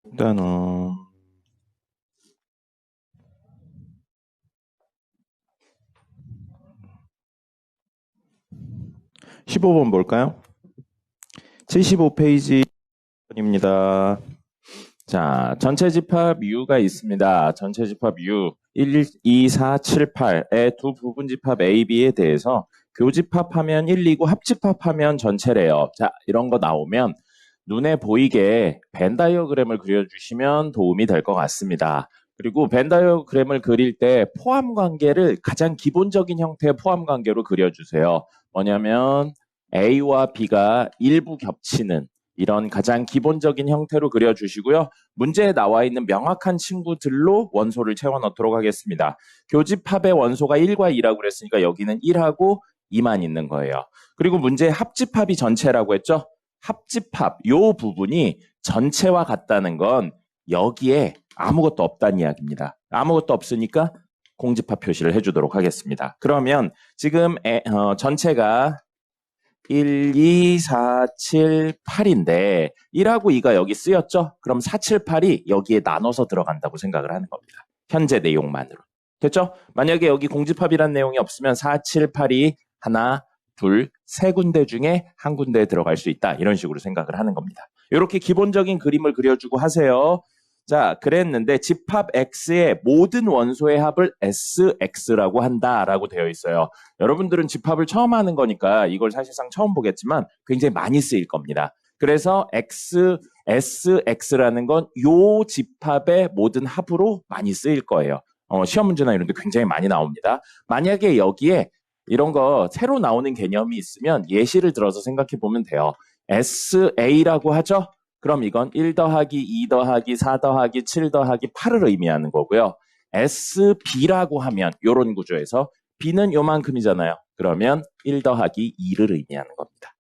일단은 15번 볼까요? 75페이지입니다. 자, 전체 집합 U가 있습니다. 전체 집합 U 1, 2, 4, 7, 8의 두 부분 집합 A, B에 대해서 교집합하면 1, 2고 합집합하면 전체래요. 자, 이런 거 나오면 눈에 보이게 벤 다이어그램을 그려주시면 도움이 될 것 같습니다. 그리고 벤 다이어그램을 그릴 때 포함 관계를 가장 기본적인 형태의 포함 관계로 그려주세요. 뭐냐면 A와 B가 일부 겹치는 이런 가장 기본적인 형태로 그려주시고요. 문제에 나와 있는 명확한 친구들로 원소를 채워 넣도록 하겠습니다. 교집합의 원소가 1과 2라고 그랬으니까 여기는 1하고 2만 있는 거예요. 그리고 문제에 합집합이 전체라고 했죠? 합집합, 요 부분이 전체와 같다는 건 여기에 아무것도 없다는 이야기입니다. 아무것도 없으니까 공집합 표시를 해주도록 하겠습니다. 그러면 지금 전체가 1, 2, 4, 7, 8인데 1하고 2가 여기 쓰였죠? 그럼 4, 7, 8이 여기에 나눠서 들어간다고 생각을 하는 겁니다. 현재 내용만으로. 됐죠? 만약에 여기 공집합이라는 내용이 없으면 4, 7, 8이 하나, 둘, 세 군데 중에 한 군데에 들어갈 수 있다. 이런 식으로 생각을 하는 겁니다. 이렇게 기본적인 그림을 그려주고 하세요. 자, 그랬는데 집합 X의 모든 원소의 합을 SX라고 한다라고 되어 있어요. 여러분들은 집합을 처음 하는 거니까 이걸 사실상 처음 보겠지만 굉장히 많이 쓰일 겁니다. 그래서 SX라는 건 요 집합의 모든 합으로 많이 쓰일 거예요. 시험 문제나 이런 데 굉장히 많이 나옵니다. 만약에 여기에 이런 거 새로 나오는 개념이 있으면 예시를 들어서 생각해 보면 돼요. SA라고 하죠? 그럼 이건 1 더하기 2 더하기 4 더하기 7 더하기 8을 의미하는 거고요. SB라고 하면 이런 구조에서 B는 요만큼이잖아요. 그러면 1 더하기 2를 의미하는 겁니다.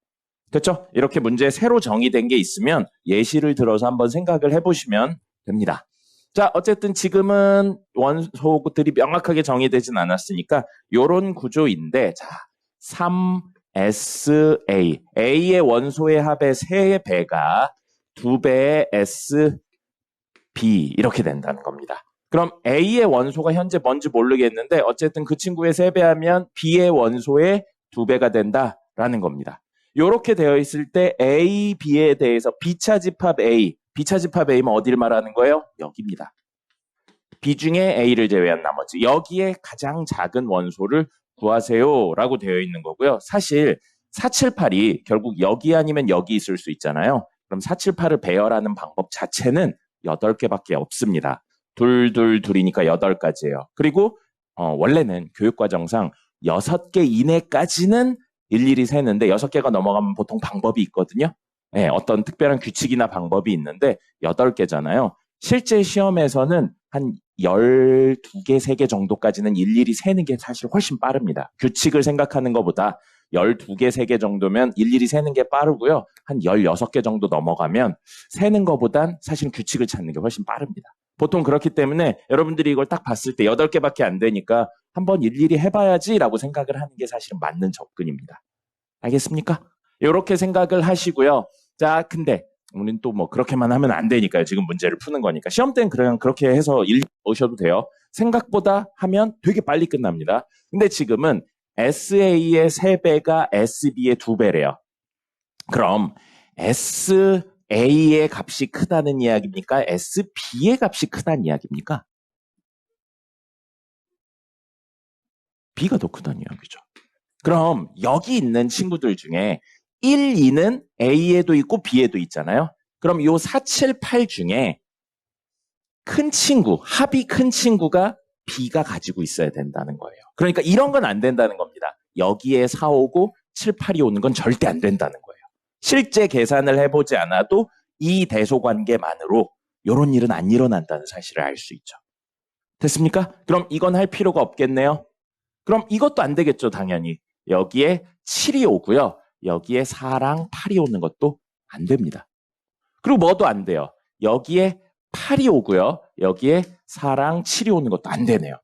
됐죠? 이렇게 문제에 새로 정의된 게 있으면 예시를 들어서 한번 생각을 해보시면 됩니다. 자, 어쨌든 지금은 원소들이 명확하게 정의되진 않았으니까 이런 구조인데, 자, 3SA, A의 원소의 합의 3배가 2배의 SB 이렇게 된다는 겁니다. 그럼 A의 원소가 현재 뭔지 모르겠는데 어쨌든 그 친구의 3배하면 B의 원소의 2배가 된다라는 겁니다. 이렇게 되어 있을 때 A, B에 대해서 B차 집합 A, B차 집합 A면 어디를 말하는 거예요? 여기입니다. B 중에 A를 제외한 나머지 여기에 가장 작은 원소를 구하세요 라고 되어 있는 거고요. 사실 478이 결국 여기 아니면 여기 있을 수 있잖아요. 그럼 478을 배열하는 방법 자체는 8개밖에 없습니다. 둘, 둘, 둘이니까 8가지예요. 그리고 원래는 교육과정상 6개 이내까지는 일일이 세는데 6개가 넘어가면 보통 방법이 있거든요. 네, 어떤 특별한 규칙이나 방법이 있는데 8개잖아요. 실제 시험에서는 한 12개, 3개 정도까지는 일일이 세는 게 사실 훨씬 빠릅니다. 규칙을 생각하는 것보다 12개, 3개 정도면 일일이 세는 게 빠르고요. 한 16개 정도 넘어가면 세는 것보단 사실 규칙을 찾는 게 훨씬 빠릅니다. 보통 그렇기 때문에 여러분들이 이걸 딱 봤을 때 8개밖에 안 되니까 한번 일일이 해봐야지라고 생각을 하는 게 사실은 맞는 접근입니다. 알겠습니까? 이렇게 생각을 하시고요. 자, 근데 우리는 또 뭐 그렇게만 하면 안 되니까요. 지금 문제를 푸는 거니까. 시험 때는 그냥 그렇게 해서 오셔도 돼요. 생각보다 하면 되게 빨리 끝납니다. 근데 지금은 SA의 3배가 SB의 2배래요. 그럼 SA의 값이 크다는 이야기입니까? SB의 값이 크다는 이야기입니까? B가 더 크다는 이야기죠. 그럼 여기 있는 친구들 중에 1, 2는 A에도 있고 B에도 있잖아요. 그럼 요 4, 7, 8 중에 큰 친구, 합이 큰 친구가 B가 가지고 있어야 된다는 거예요. 그러니까 이런 건 안 된다는 겁니다. 여기에 4 오고 7, 8이 오는 건 절대 안 된다는 거예요. 실제 계산을 해보지 않아도 이 대소관계만으로 이런 일은 안 일어난다는 사실을 알 수 있죠. 됐습니까? 그럼 이건 할 필요가 없겠네요. 그럼 이것도 안 되겠죠, 당연히. 여기에 7이 오고요. 여기에 4랑 8이 오는 것도 안 됩니다. 그리고 뭐도 안 돼요. 여기에 8이 오고요. 여기에 4랑 7이 오는 것도 안 되네요.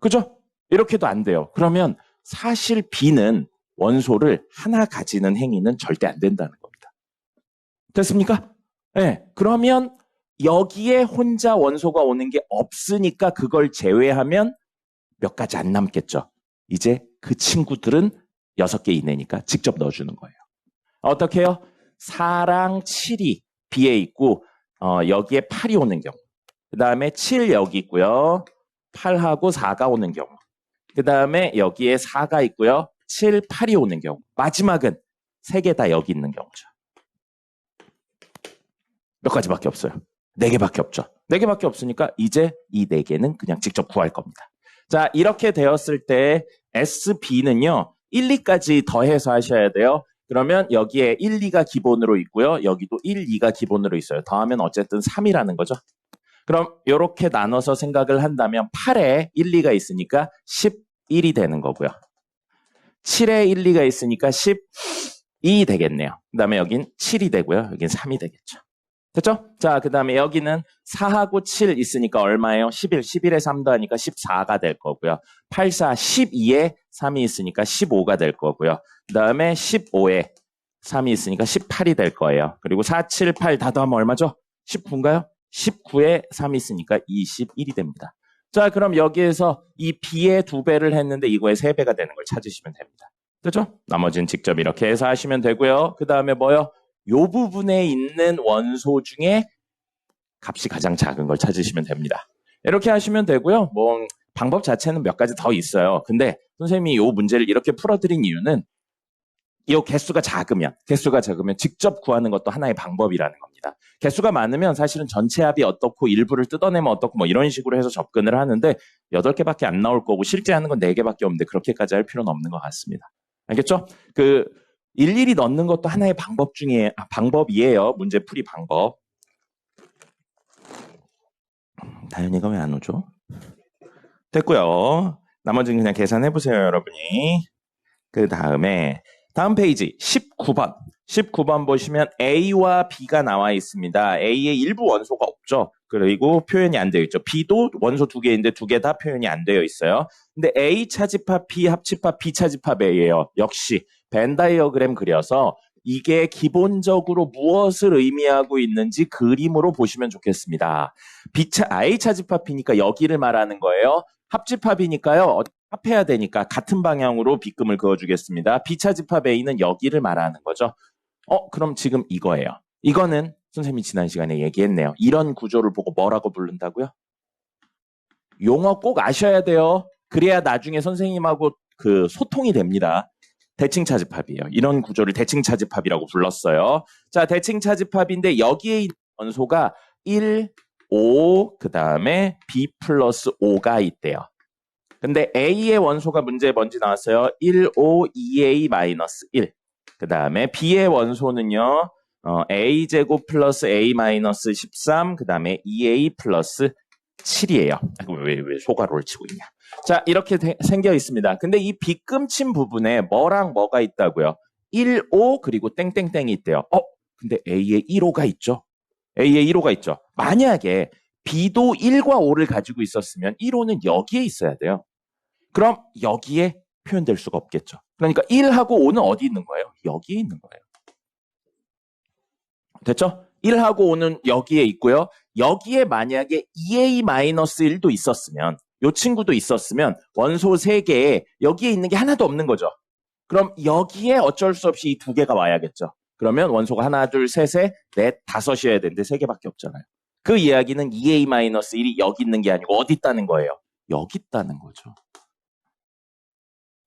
그죠? 이렇게도 안 돼요. 그러면 사실 B는 원소를 하나 가지는 행위는 절대 안 된다는 겁니다. 됐습니까? 네. 그러면 여기에 혼자 원소가 오는 게 없으니까 그걸 제외하면 몇 가지 안 남겠죠. 이제 그 친구들은 6개 이내니까 직접 넣어주는 거예요. 어떻게 해요? 4랑 7이 B에 있고 여기에 8이 오는 경우. 그 다음에 7 여기 있고요. 8하고 4가 오는 경우. 그 다음에 여기에 4가 있고요. 7, 8이 오는 경우. 마지막은 3개 다 여기 있는 경우죠. 몇 가지밖에 없어요. 4개밖에 없죠. 4개밖에 없으니까 이제 이 4개는 그냥 직접 구할 겁니다. 자, 이렇게 되었을 때 SB는요. 1, 2까지 더해서 하셔야 돼요. 그러면 여기에 1, 2가 기본으로 있고요. 여기도 1, 2가 기본으로 있어요. 더하면 어쨌든 3이라는 거죠. 그럼 이렇게 나눠서 생각을 한다면 8에 1, 2가 있으니까 11이 되는 거고요. 7에 1, 2가 있으니까 12 되겠네요. 그 다음에 여긴 7이 되고요. 여긴 3이 되겠죠. 됐죠? 자, 그 다음에 여기는 4하고 7 있으니까 얼마예요? 11. 11에 3 더하니까 14가 될 거고요. 8, 4, 12에 3이 있으니까 15가 될 거고요. 그 다음에 15에 3이 있으니까 18이 될 거예요. 그리고 4, 7, 8 다 더하면 얼마죠? 19인가요? 19에 3이 있으니까 21이 됩니다. 자, 그럼 여기에서 이 B의 2배를 했는데 이거의 3배가 되는 걸 찾으시면 됩니다. 그렇죠? 나머지는 직접 이렇게 해서 하시면 되고요. 그 다음에 뭐요? 요 부분에 있는 원소 중에 값이 가장 작은 걸 찾으시면 됩니다. 이렇게 하시면 되고요. 뭐 방법 자체는 몇 가지 더 있어요. 근데 선생님이 요 문제를 이렇게 풀어드린 이유는 이 개수가 작으면 직접 구하는 것도 하나의 방법이라는 겁니다. 개수가 많으면 사실은 전체 합이 어떻고 일부를 뜯어내면 어떻고 뭐 이런 식으로 해서 접근을 하는데 8개밖에 안 나올 거고 실제 하는 건 4개밖에 없는데 그렇게까지 할 필요는 없는 것 같습니다. 알겠죠? 일일이 넣는 것도 하나의 방법이에요. 문제풀이 방법. 다현이가 왜 안 오죠? 됐고요. 나머지는 그냥 계산해보세요, 여러분이. 그 다음에 다음 페이지 19번. 19번 보시면 A와 B가 나와 있습니다. A의 일부 원소가 없죠. 그리고 표현이 안 되어 있죠. B도 원소 2개인데 2개 다 표현이 안 되어 있어요. 근데 A 차집합 B 합집합 B 차집합 A예요. 역시 벤 다이어그램 그려서 이게 기본적으로 무엇을 의미하고 있는지 그림으로 보시면 좋겠습니다. A 차집합 B니까 여기를 말하는 거예요. 합집합이니까요. 합해야 되니까 같은 방향으로 빗금을 그어주겠습니다. B차집합 A는 여기를 말하는 거죠. 그럼 지금 이거예요. 이거는 선생님이 지난 시간에 얘기했네요. 이런 구조를 보고 뭐라고 부른다고요? 용어 꼭 아셔야 돼요. 그래야 나중에 선생님하고 소통이 됩니다. 대칭차집합이에요. 이런 구조를 대칭차집합이라고 불렀어요. 자, 대칭차집합인데 여기에 있는 원소가 1, 5, 그 다음에 B 플러스 5가 있대요. 근데 A의 원소가 문제에 뭔지 나왔어요. 1, 5, 2A 마이너스 1. 그 다음에 B의 원소는요. A제곱 플러스 A 마이너스 13. 그 다음에 2A 플러스 7이에요. 왜 소가로를 치고 있냐. 자, 이렇게 생겨 있습니다. 근데 이 빗금친 부분에 뭐랑 뭐가 있다고요? 1, 5 그리고 땡땡땡이 있대요. 근데 A에 1, 5가 있죠. A에 1, 5가 있죠. 만약에 B도 1과 5를 가지고 있었으면 1, 5는 여기에 있어야 돼요. 그럼 여기에 표현될 수가 없겠죠. 그러니까 1하고 5는 어디 있는 거예요? 여기에 있는 거예요. 됐죠? 1하고 5는 여기에 있고요. 여기에 만약에 2A-1도 있었으면 이 친구도 있었으면 원소 3개에 여기에 있는 게 하나도 없는 거죠. 그럼 여기에 어쩔 수 없이 이 2개가 와야겠죠. 그러면 원소가 하나, 둘, 셋에 넷, 5이어야 되는데 3개밖에 없잖아요. 그 이야기는 2A-1이 여기 있는 게 아니고 어디 있다는 거예요? 여기 있다는 거죠.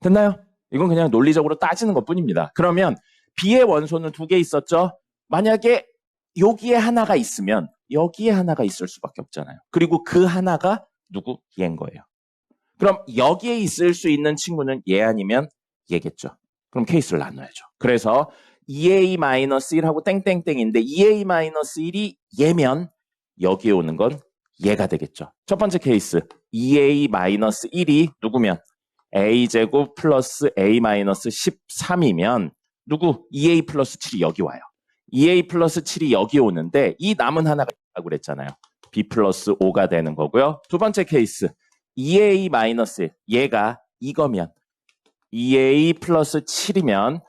됐나요? 이건 그냥 논리적으로 따지는 것뿐입니다. 그러면 B의 원소는 2개 있었죠? 만약에 여기에 하나가 있으면 여기에 하나가 있을 수밖에 없잖아요. 그리고 그 하나가 누구? 얘인 거예요. 그럼 여기에 있을 수 있는 친구는 얘 아니면 얘겠죠. 그럼 케이스를 나눠야죠. 그래서 2A-1하고 땡땡땡인데 2A-1이 얘면 여기에 오는 건 얘가 되겠죠. 첫 번째 케이스 2A-1이 누구면 A제곱 플러스 A-13이면 누구? 2A 플러스 7이 여기 와요. 2A 플러스 7이 여기 오는데 이 남은 하나가 있다고 그랬잖아요. B 플러스 5가 되는 거고요. 두 번째 케이스 2A 마이너스 얘가 이거면 2A 플러스 7이면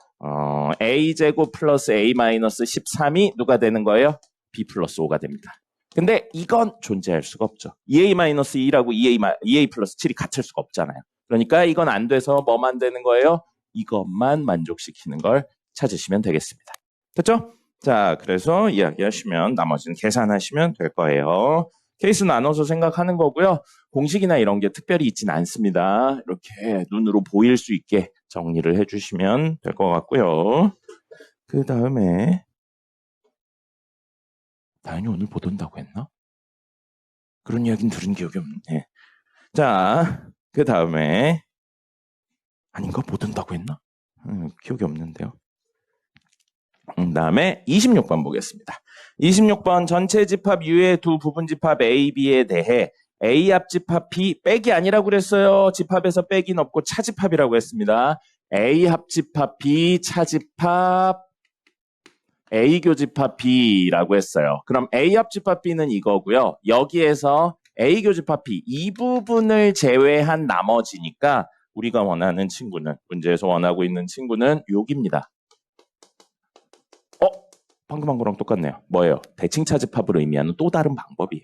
A제곱 플러스 A 마이너스 13이 누가 되는 거예요? B 플러스 5가 됩니다. 근데 이건 존재할 수가 없죠. 2a-2라고 2a 플러스 7이 같을 수가 없잖아요. 그러니까 이건 안 돼서 뭐만 되는 거예요? 이것만 만족시키는 걸 찾으시면 되겠습니다. 됐죠? 자, 그래서 이야기하시면 나머지는 계산하시면 될 거예요. 케이스 나눠서 생각하는 거고요. 공식이나 이런 게 특별히 있진 않습니다. 이렇게 눈으로 보일 수 있게 정리를 해주시면 될 것 같고요. 그 다음에 다현이 오늘 못 온다고 했나? 그런 이야기는 들은 기억이 없네. 자, 그 다음에 아닌가? 못 온다고 했나? 기억이 없는데요. 그 다음에 26번 보겠습니다. 26번 전체 집합 U의 두 부분 집합 A, B에 대해 A 합집합 B 빼기 아니라고 그랬어요. 집합에서 빼기는 없고 차집합이라고 했습니다. A 합집합 B 차집합 A 교집합 B라고 했어요. 그럼 A 합집합 B는 이거고요. 여기에서 A 교집합 B 이 부분을 제외한 나머지니까 우리가 원하는 친구는 문제에서 원하고 있는 친구는 여기입니다. 방금 한 거랑 똑같네요. 뭐예요? 대칭차집합을 의미하는 또 다른 방법이에요.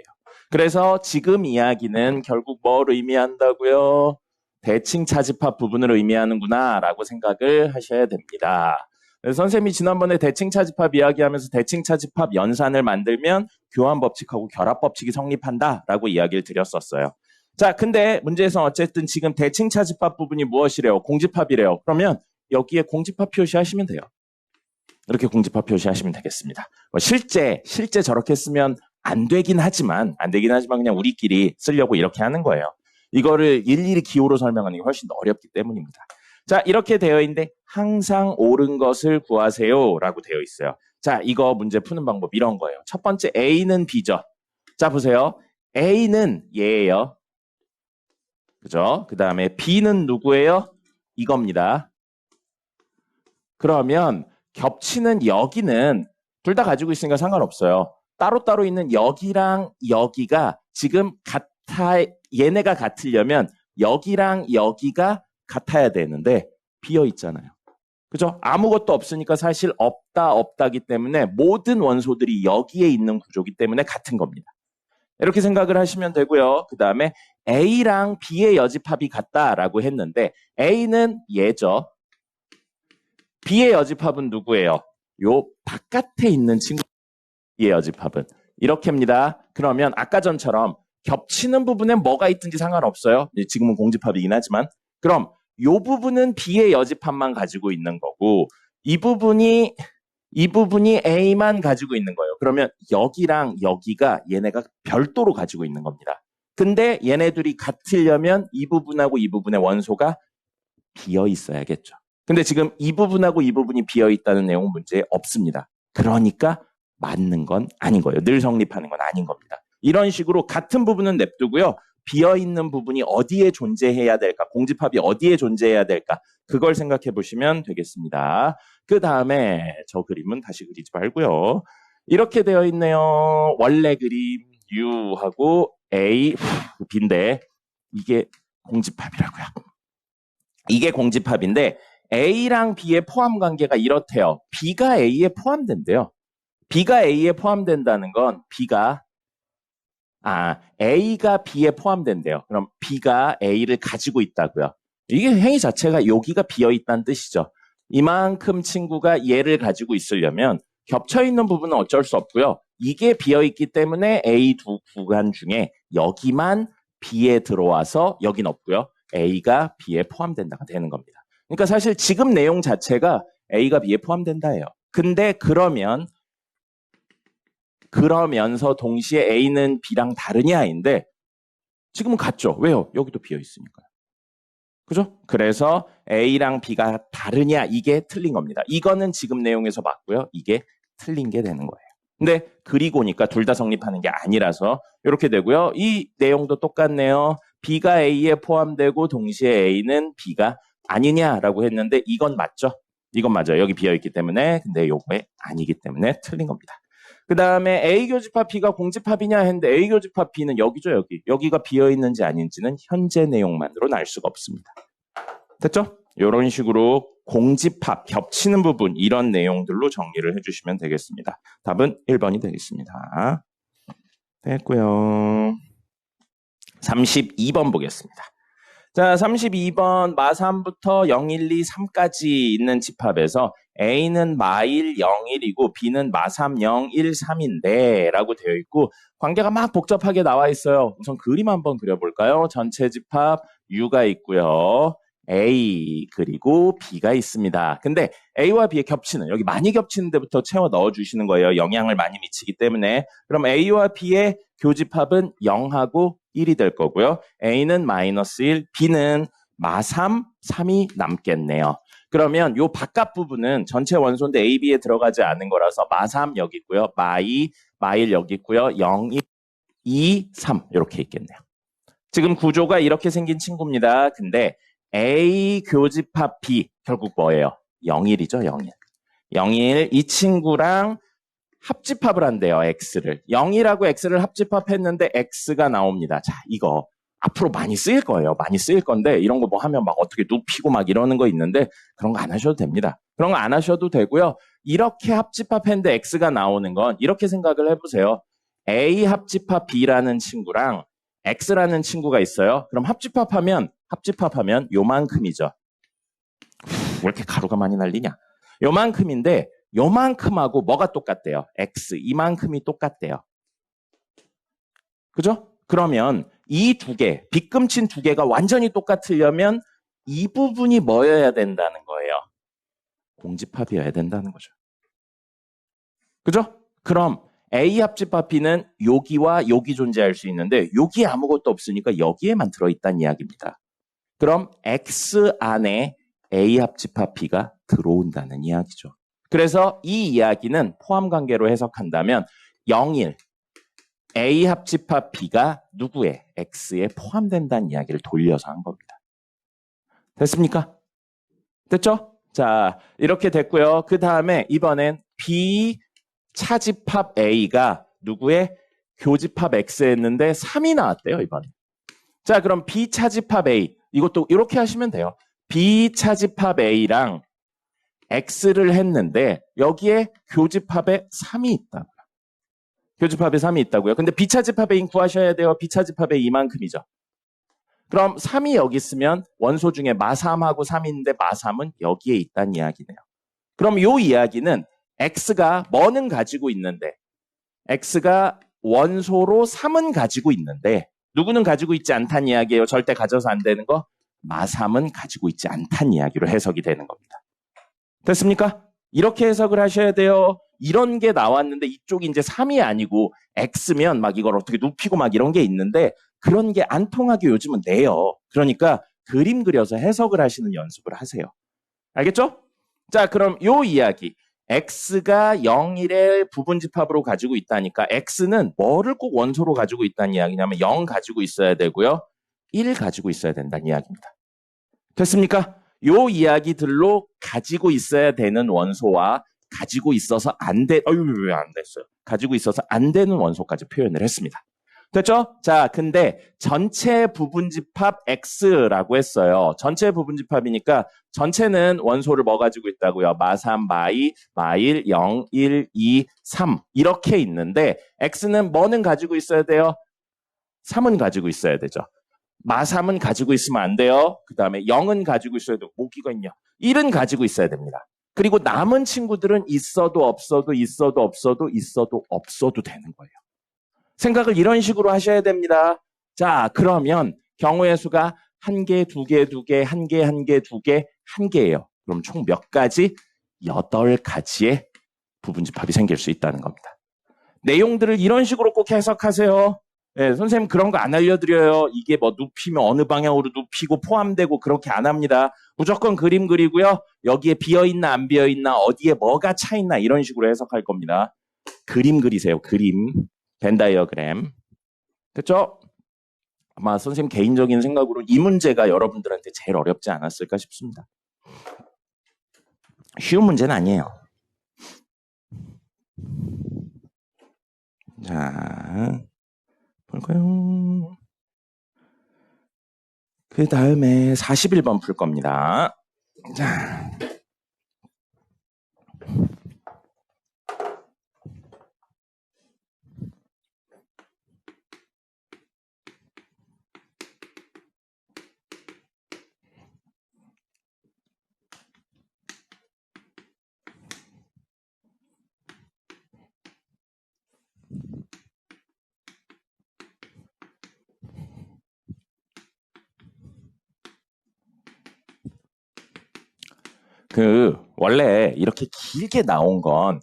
그래서 지금 이야기는 결국 뭘 의미한다고요? 대칭차집합 부분을 의미하는구나 라고 생각을 하셔야 됩니다. 선생님이 지난번에 대칭차집합 이야기하면서 대칭차집합 연산을 만들면 교환법칙하고 결합법칙이 성립한다 라고 이야기를 드렸었어요. 자, 근데 문제에서 어쨌든 지금 대칭차집합 부분이 무엇이래요? 공집합이래요. 그러면 여기에 공집합 표시하시면 돼요. 이렇게 공집합 표시하시면 되겠습니다. 실제 저렇게 쓰면 안 되긴 하지만 그냥 우리끼리 쓰려고 이렇게 하는 거예요. 이거를 일일이 기호로 설명하는 게 훨씬 더 어렵기 때문입니다. 자, 이렇게 되어 있는데 항상 옳은 것을 구하세요 라고 되어 있어요. 자, 이거 문제 푸는 방법 이런 거예요. 첫 번째 A는 B죠. 자, 보세요. A는 얘예요. 그죠? 그 다음에 B는 누구예요? 이겁니다. 그러면 겹치는 여기는 둘 다 가지고 있으니까 상관없어요. 따로따로 있는 여기랑 여기가 지금 얘네가 같으려면 여기랑 여기가 같아야 되는데 비어 있잖아요. 그죠? 아무것도 없으니까 사실 없다기 때문에 모든 원소들이 여기에 있는 구조기 때문에 같은 겁니다. 이렇게 생각을 하시면 되고요. 그 다음에 A랑 B의 여집합이 같다라고 했는데 A는 얘죠. B의 여집합은 누구예요? 요 바깥에 있는 친구의 여집합은 이렇게입니다. 그러면 아까 전처럼 겹치는 부분에 뭐가 있든지 상관없어요. 지금은 공집합이긴 하지만 그럼 요 부분은 B의 여집합만 가지고 있는 거고 이 부분이 A만 가지고 있는 거예요. 그러면 여기랑 여기가 얘네가 별도로 가지고 있는 겁니다. 근데 얘네들이 같으려면 이 부분하고 이 부분의 원소가 비어 있어야겠죠. 근데 지금 이 부분하고 이 부분이 비어 있다는 내용은 문제에 없습니다. 그러니까 맞는 건 아닌 거예요. 늘 성립하는 건 아닌 겁니다. 이런 식으로 같은 부분은 냅두고요. 비어있는 부분이 어디에 존재해야 될까? 공집합이 어디에 존재해야 될까? 그걸 생각해 보시면 되겠습니다. 그 다음에 저 그림은 다시 그리지 말고요. 이렇게 되어 있네요. 원래 그림 U하고 A, B인데 이게 공집합이라고요. 이게 공집합인데 A랑 B의 포함 관계가 이렇대요. B가 A에 포함된대요. B가 A에 포함된다는 건 A가 B에 포함된대요. 그럼 B가 A를 가지고 있다고요. 이게 행위 자체가 여기가 비어있다는 뜻이죠. 이만큼 친구가 얘를 가지고 있으려면 겹쳐있는 부분은 어쩔 수 없고요. 이게 비어있기 때문에 A 두 구간 중에 여기만 B에 들어와서 여긴 없고요. A가 B에 포함된다가 되는 겁니다. 그러니까 사실 지금 내용 자체가 A가 B에 포함된다예요. 근데 그러면서 동시에 A는 B랑 다르냐인데 지금은 같죠. 왜요? 여기도 비어 있으니까요. 그죠? 그래서 A랑 B가 다르냐 이게 틀린 겁니다. 이거는 지금 내용에서 맞고요. 이게 틀린 게 되는 거예요. 근데 그리고니까 둘 다 성립하는 게 아니라서 이렇게 되고요. 이 내용도 똑같네요. B가 A에 포함되고 동시에 A는 B가 아니냐라고 했는데 이건 맞죠? 이건 맞아요. 여기 비어있기 때문에. 근데 요거에 아니기 때문에 틀린 겁니다. 그 다음에 A 교집합 B가 공집합이냐 했는데 A 교집합 B는 여기죠. 여기가 비어있는지 아닌지는 현재 내용만으로는 알 수가 없습니다. 됐죠? 이런 식으로 공집합, 겹치는 부분 이런 내용들로 정리를 해주시면 되겠습니다. 답은 1번이 되겠습니다. 됐고요. 32번 보겠습니다. 자, 32번 마3부터 0, 1, 2, 3까지 있는 집합에서 A는 마1, 0, 1이고 B는 마3, 0, 1, 3인데 라고 되어 있고 관계가 막 복잡하게 나와 있어요. 우선 그림 한번 그려볼까요? 전체 집합 U가 있고요. A 그리고 B가 있습니다. 근데 A와 B의 겹치는 여기 많이 겹치는 데부터 채워 넣어주시는 거예요. 영향을 많이 미치기 때문에. 그럼 A와 B의 교집합은 0하고 1이 될 거고요. A는 마이너스 1, B는 마3, 3이 남겠네요. 그러면 요 바깥 부분은 전체 원소인데 A, B에 들어가지 않은 거라서 마3 여기 있고요. 마2, 마1 여기 있고요. 0, 2, 3 이렇게 있겠네요. 지금 구조가 이렇게 생긴 친구입니다. 근데 A 교집합 B 결국 뭐예요? 0일이죠, 0일. 0일 이 친구랑 합집합을 한대요, X를. 0이라고 X를 합집합했는데 X가 나옵니다. 자, 이거 앞으로 많이 쓰일 거예요. 많이 쓰일 건데 이런 거 뭐 하면 막 어떻게 눕히고 막 이러는 거 있는데 그런 거 안 하셔도 됩니다. 그런 거 안 하셔도 되고요. 이렇게 합집합했는데 X가 나오는 건 이렇게 생각을 해보세요. A 합집합 B라는 친구랑 X라는 친구가 있어요. 그럼 합집합하면 요만큼이죠. 왜 이렇게 가루가 많이 날리냐? 요만큼인데 요만큼하고 뭐가 똑같대요? X 이만큼이 똑같대요. 그죠? 그러면 이 두 개, 빗금친 두 개가 완전히 똑같으려면 이 부분이 뭐여야 된다는 거예요? 공집합이어야 된다는 거죠. 그죠? 그럼 A 합집합 B는 여기와 여기 존재할 수 있는데 여기에 아무것도 없으니까 여기에만 들어있다는 이야기입니다. 그럼 X 안에 A 합집합 B가 들어온다는 이야기죠. 그래서 이 이야기는 포함 관계로 해석한다면 0일 A 합집합 B가 누구의 X에 포함된다는 이야기를 돌려서 한 겁니다. 됐습니까? 됐죠? 자, 이렇게 됐고요. 그 다음에 이번엔 B 차집합 A가 누구의 교집합 X였는데 3이 나왔대요, 이번에. 자, 그럼 B 차집합 A 이것도 이렇게 하시면 돼요. B 차집합 A랑 X를 했는데 여기에 교집합에 3이 있다고요. 교집합에 3이 있다고요. 근데 B차집합 A인 구하셔야 돼요. B차집합 A 이만큼이죠. 그럼 3이 여기 있으면 원소 중에 마3하고 3인데 마3은 여기에 있다는 이야기네요. 그럼 이 이야기는 X가 뭐는 가지고 있는데 X가 원소로 3은 가지고 있는데 누구는 가지고 있지 않다는 이야기예요. 절대 가져서 안 되는 거. 마3은 가지고 있지 않다는 이야기로 해석이 되는 겁니다. 됐습니까? 이렇게 해석을 하셔야 돼요. 이런 게 나왔는데 이쪽이 이제 3이 아니고 X면 막 이걸 어떻게 눕히고 막 이런 게 있는데 그런 게 안 통하게 요즘은 내요. 그러니까 그림 그려서 해석을 하시는 연습을 하세요. 알겠죠? 자, 그럼 요 이야기. X가 0일의 부분집합으로 가지고 있다니까 X는 뭐를 꼭 원소로 가지고 있다는 이야기냐면 0 가지고 있어야 되고요. 1 가지고 있어야 된다는 이야기입니다. 됐습니까? 요 이야기들로 가지고 있어야 되는 원소와 가지고 있어서 왜 안 됐어요? 가지고 있어서 안 되는 원소까지 표현을 했습니다. 됐죠? 자, 근데 전체 부분집합 X라고 했어요. 전체 부분집합이니까 전체는 원소를 뭐 가지고 있다고요? 마3, 마2, 마1, 0, 1, 2, 3 이렇게 있는데 X는 뭐는 가지고 있어야 돼요? 3은 가지고 있어야 되죠. 마3은 가지고 있으면 안 돼요. 그 다음에 0은 가지고 있어야 되고 모기가 있냐? 1은 가지고 있어야 됩니다. 그리고 남은 친구들은 있어도 없어도 있어도 없어도 있어도 없어도 되는 거예요. 생각을 이런 식으로 하셔야 됩니다. 자, 그러면 경우의 수가 1개, 2개, 2개, 1개, 1개, 2개, 1개예요. 그럼 총 몇 가지? 8가지의 부분집합이 생길 수 있다는 겁니다. 내용들을 이런 식으로 꼭 해석하세요. 네, 선생님 그런 거 안 알려드려요. 이게 뭐 눕히면 어느 방향으로 눕히고 포함되고 그렇게 안 합니다. 무조건 그림 그리고요. 여기에 비어있나 안 비어있나 어디에 뭐가 차있나 이런 식으로 해석할 겁니다. 그림 그리세요. 그림. 벤 다이어그램. 됐죠? 아마 선생님 개인적인 생각으로 이 문제가 여러분들한테 제일 어렵지 않았을까 싶습니다. 쉬운 문제는 아니에요. 자, 볼까요? 그 다음에 41번 풀 겁니다. 자. 원래 이렇게 길게 나온 건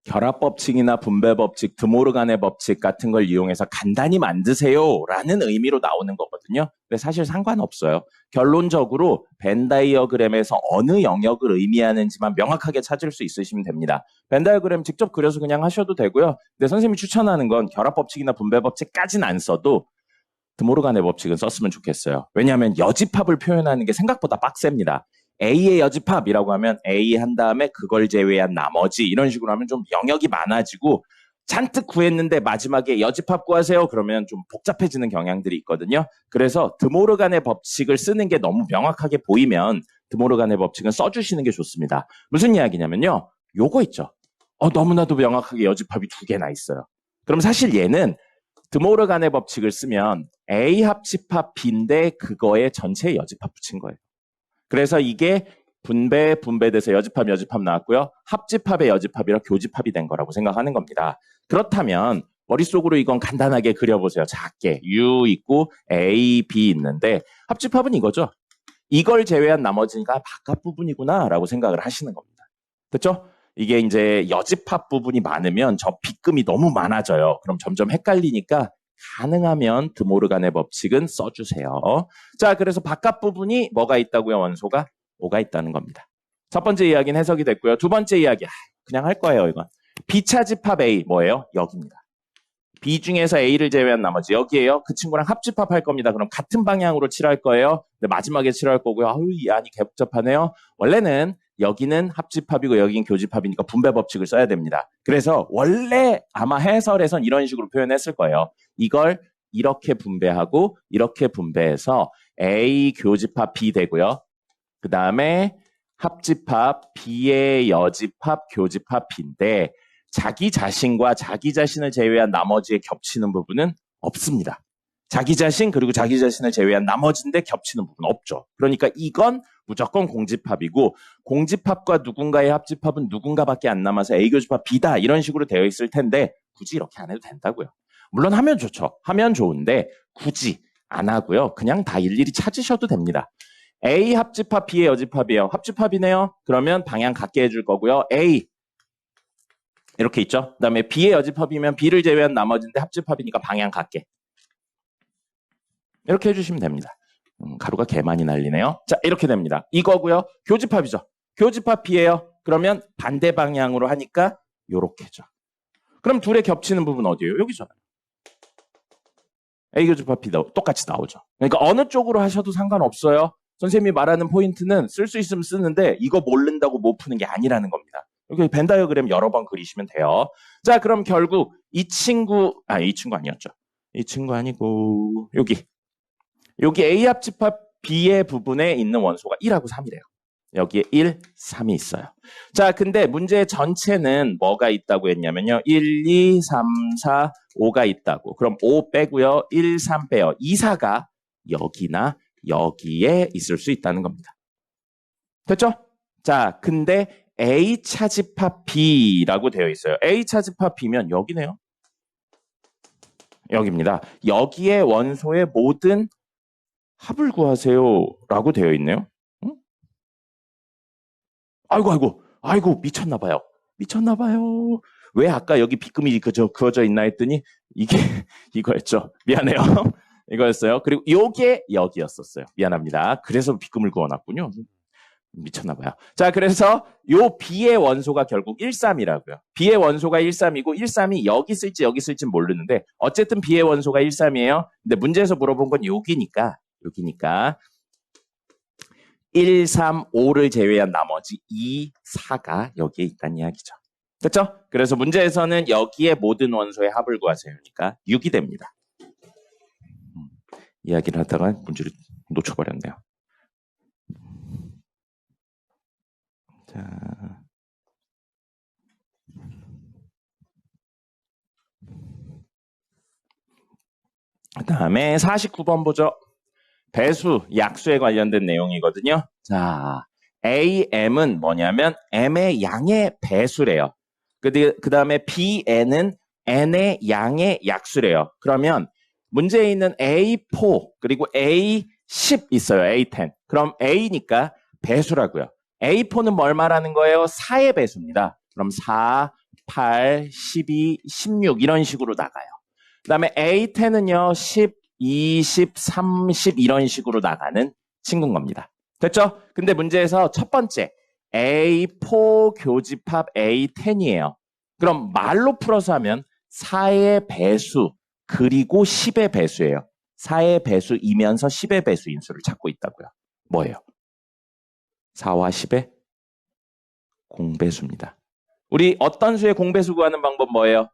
결합법칙이나 분배법칙, 드모르간의 법칙 같은 걸 이용해서 간단히 만드세요라는 의미로 나오는 거거든요. 근데 사실 상관없어요. 결론적으로 벤 다이어그램에서 어느 영역을 의미하는지만 명확하게 찾을 수 있으시면 됩니다. 벤 다이어그램 직접 그려서 그냥 하셔도 되고요. 근데 선생님이 추천하는 건 결합법칙이나 분배법칙까지는 안 써도 드모르간의 법칙은 썼으면 좋겠어요. 왜냐하면 여집합을 표현하는 게 생각보다 빡셉니다. A의 여집합이라고 하면 A 한 다음에 그걸 제외한 나머지 이런 식으로 하면 좀 영역이 많아지고 잔뜩 구했는데 마지막에 여집합 구하세요. 그러면 좀 복잡해지는 경향들이 있거든요. 그래서 드모르간의 법칙을 쓰는 게 너무 명확하게 보이면 드모르간의 법칙은 써주시는 게 좋습니다. 무슨 이야기냐면요. 요거 있죠. 너무나도 명확하게 여집합이 두 개나 있어요. 그럼 사실 얘는 드모르간의 법칙을 쓰면 A 합집합 B인데 그거에 전체 여집합 붙인 거예요. 그래서 이게 분배돼서 여집합 나왔고요. 합집합의 여집합이라 교집합이 된 거라고 생각하는 겁니다. 그렇다면 머릿속으로 이건 간단하게 그려보세요. 작게 U 있고 A, B 있는데 합집합은 이거죠. 이걸 제외한 나머지가 바깥 부분이구나 라고 생각을 하시는 겁니다. 됐죠? 이게 이제 여집합 부분이 많으면 저 빗금이 너무 많아져요. 그럼 점점 헷갈리니까 가능하면 드모르간의 법칙은 써주세요. 자, 그래서 바깥 부분이 뭐가 있다고요? 원소가 5가 있다는 겁니다. 첫 번째 이야기는 해석이 됐고요. 두 번째 이야기 그냥 할 거예요. 이건 B차 집합 A 뭐예요? 여기입니다. B 중에서 A를 제외한 나머지 여기에요. 그 친구랑 합집합 할 겁니다. 그럼 같은 방향으로 칠할 거예요. 근데 마지막에 칠할 거고요. 이 안이 개복잡하네요. 원래는 여기는 합집합이고 여기는 교집합이니까 분배 법칙을 써야 됩니다. 그래서 원래 아마 해설에선 이런 식으로 표현했을 거예요. 이걸 이렇게 분배하고 이렇게 분배해서 A 교집합 B 되고요. 그 다음에 합집합 B의 여집합 교집합 B인데 자기 자신과 자기 자신을 제외한 나머지에 겹치는 부분은 없습니다. 자기 자신 그리고 자기 자신을 제외한 나머지인데 겹치는 부분 없죠. 그러니까 이건 무조건 공집합이고 공집합과 누군가의 합집합은 누군가밖에 안 남아서 A교집합 B다 이런 식으로 되어 있을 텐데 굳이 이렇게 안 해도 된다고요. 물론 하면 좋죠. 하면 좋은데 굳이 안 하고요. 그냥 다 일일이 찾으셔도 됩니다. A 합집합 B의 여집합이에요. 합집합이네요. 그러면 방향 같게 해줄 거고요. A 이렇게 있죠. 그 다음에 B의 여집합이면 B를 제외한 나머지인데 합집합이니까 방향 같게. 이렇게 해주시면 됩니다. 가루가 개 많이 날리네요. 자, 이렇게 됩니다. 이거고요. 교집합이죠. 교집합 B예요. 그러면 반대 방향으로 하니까 요렇게죠. 그럼 둘의 겹치는 부분 어디예요? 여기잖아요. A 교집합 B 똑같이 나오죠. 그러니까 어느 쪽으로 하셔도 상관없어요. 선생님이 말하는 포인트는 쓸 수 있으면 쓰는데 이거 모른다고 못 푸는 게 아니라는 겁니다. 여기 벤 다이어그램 여러 번 그리시면 돼요. 자, 그럼 결국 이 친구 아니었죠. 이 친구 아니고 여기 A 합집합 B의 부분에 있는 원소가 1하고 3이래요. 여기에 1, 3이 있어요. 자, 근데 문제의 전체는 뭐가 있다고 했냐면요. 1, 2, 3, 4, 5가 있다고. 그럼 5 빼고요. 1, 3 빼요. 2, 4가 여기나 여기에 있을 수 있다는 겁니다. 됐죠? 자, 근데 A 차집합 B라고 되어 있어요. A 차집합 B면 여기네요. 여기입니다. 여기에 원소의 모든 합을 구하세요 라고 되어 있네요. 응? 아이고 미쳤나봐요. 왜 아까 여기 빗금이 그어져 있나 했더니 이게 이거였죠. 미안해요. 이거였어요. 그리고 요게 여기였었어요. 미안합니다. 그래서 빗금을 그어놨군요. 미쳤나봐요. 자, 그래서 요 B의 원소가 결국 13이라고요. B의 원소가 13이고 13이 여기 쓸지 모르는데 어쨌든 B의 원소가 13이에요. 근데 문제에서 물어본 건 여기니까 1, 3, 5를 제외한 나머지 2, 4가 여기에 있다는 이야기죠. 됐죠? 그래서 문제에서는 여기에 모든 원소의 합을 구하세요니까 6이 됩니다. 이야기를 하다가 문제를 놓쳐버렸네요. 자, 그 다음에 49번 보죠. 배수, 약수에 관련된 내용이거든요. 자, AM은 뭐냐면 M의 양의 배수래요. 그 다음에 BN은 N의 양의 약수래요. 그러면 문제에 있는 A4 그리고 A10 있어요. A10. 그럼 A니까 배수라고요. A4는 뭘 말하는 거예요? 4의 배수입니다. 그럼 4, 8, 12, 16 이런 식으로 나가요. 그 다음에 A10은요. 10, 20, 30 이런 식으로 나가는 친구인 겁니다. 됐죠? 근데 문제에서 첫 번째 A4 교집합 A10이에요. 그럼 말로 풀어서 하면 4의 배수 그리고 10의 배수예요. 4의 배수이면서 10의 배수 인수를 찾고 있다고요. 뭐예요? 4와 10의 공배수입니다. 우리 어떤 수의 공배수 구하는 방법 뭐예요?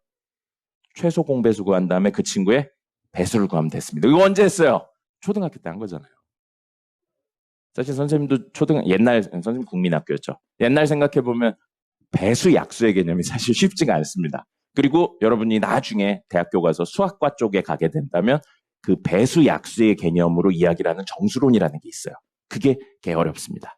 최소 공배수 구한 다음에 그 친구의 배수를 구하면 됐습니다. 이거 언제 했어요? 초등학교 때 한 거잖아요. 사실 선생님도 옛날 선생님 국민학교였죠. 옛날 생각해보면 배수 약수의 개념이 사실 쉽지가 않습니다. 그리고 여러분이 나중에 대학교 가서 수학과 쪽에 가게 된다면 그 배수 약수의 개념으로 이야기를 하는 정수론이라는 게 있어요. 그게 꽤 어렵습니다.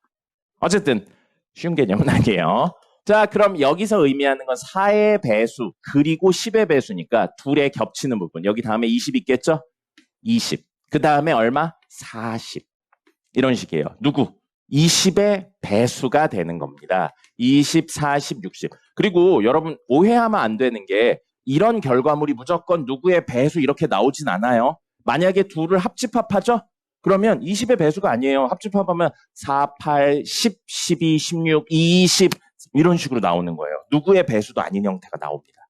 어쨌든 쉬운 개념은 아니에요. 자, 그럼 여기서 의미하는 건 4의 배수 그리고 10의 배수니까 둘의 겹치는 부분. 여기 다음에 20 있겠죠? 20. 그 다음에 얼마? 40. 이런 식이에요. 누구? 20의 배수가 되는 겁니다. 20, 40, 60. 그리고 여러분 오해하면 안 되는 게 이런 결과물이 무조건 누구의 배수 이렇게 나오진 않아요. 만약에 둘을 합집합하죠? 그러면 20의 배수가 아니에요. 합집합하면 4, 8, 10, 12, 16, 20 이런 식으로 나오는 거예요. 누구의 배수도 아닌 형태가 나옵니다.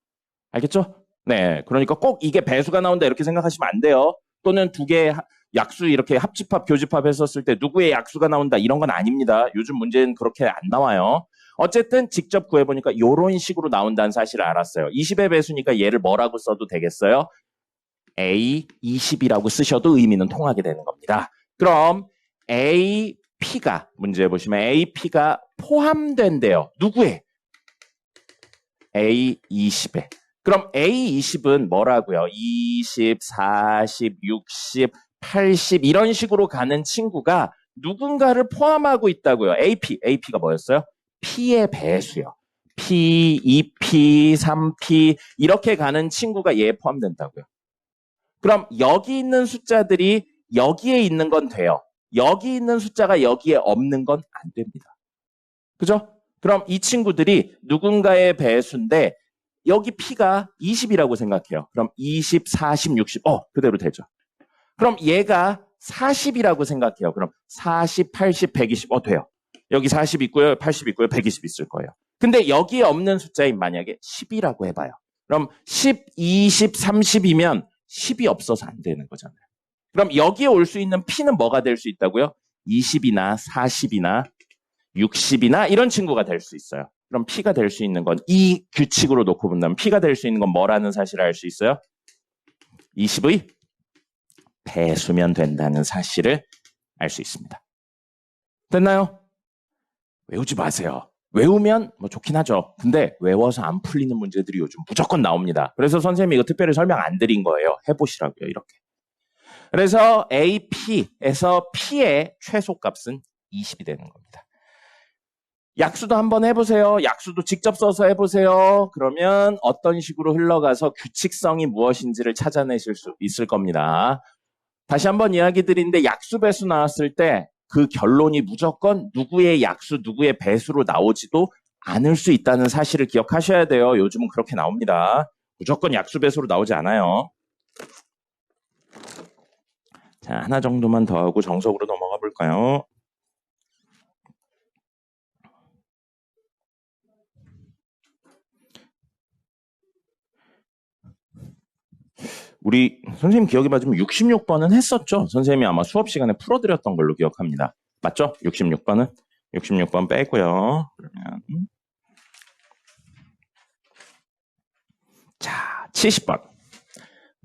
알겠죠? 네, 그러니까 꼭 이게 배수가 나온다 이렇게 생각하시면 안 돼요. 또는 두 개의 약수 이렇게 합집합, 교집합 했었을 때 누구의 약수가 나온다 이런 건 아닙니다. 요즘 문제는 그렇게 안 나와요. 어쨌든 직접 구해보니까 이런 식으로 나온다는 사실을 알았어요. 20의 배수니까 얘를 뭐라고 써도 되겠어요? A20이라고 쓰셔도 의미는 통하게 되는 겁니다. 그럼 AP가 문제 보시면 AP가 포함된대요. 누구에? A20에. 그럼 A20은 뭐라고요? 20, 40, 60, 80 이런 식으로 가는 친구가 누군가를 포함하고 있다고요. AP가 뭐였어요? P의 배수요. P, 2P, 3P 이렇게 가는 친구가 얘에 포함된다고요. 그럼 여기 있는 숫자들이 여기에 있는 건 돼요. 여기 있는 숫자가 여기에 없는 건 안 됩니다. 그죠? 그럼 이 친구들이 누군가의 배수인데 여기 P가 20이라고 생각해요. 그럼 20, 40, 60 그대로 되죠. 그럼 얘가 40이라고 생각해요. 그럼 40, 80, 120 돼요. 여기 40 있고요. 80 있고요. 120 있을 거예요. 근데 여기에 없는 숫자인 만약에 10이라고 해봐요. 그럼 10, 20, 30이면 10이 없어서 안 되는 거잖아요. 그럼 여기에 올 수 있는 P는 뭐가 될 수 있다고요? 20이나 40이나 60이나 이런 친구가 될 수 있어요. 그럼 P가 될 수 있는 건 이 규칙으로 놓고 본다면 P가 될 수 있는 건 뭐라는 사실을 알 수 있어요? 20의 배수면 된다는 사실을 알 수 있습니다. 됐나요? 외우지 마세요. 외우면 뭐 좋긴 하죠. 근데 외워서 안 풀리는 문제들이 요즘 무조건 나옵니다. 그래서 선생님이 이거 특별히 설명 안 드린 거예요. 해보시라고요. 이렇게. 그래서 AP에서 P의 최소값은 20이 되는 겁니다. 약수도 한번 해보세요. 약수도 직접 써서 해보세요. 그러면 어떤 식으로 흘러가서 규칙성이 무엇인지를 찾아내실 수 있을 겁니다. 다시 한번 이야기 드리는데 약수 배수 나왔을 때 그 결론이 무조건 누구의 약수, 누구의 배수로 나오지도 않을 수 있다는 사실을 기억하셔야 돼요. 요즘은 그렇게 나옵니다. 무조건 약수 배수로 나오지 않아요. 자, 하나 정도만 더 하고 정석으로 넘어가 볼까요? 우리 선생님 기억이 맞으면 66번은 했었죠? 선생님이 아마 수업 시간에 풀어드렸던 걸로 기억합니다. 맞죠? 66번은? 66번 빼고요. 그러면 자, 70번.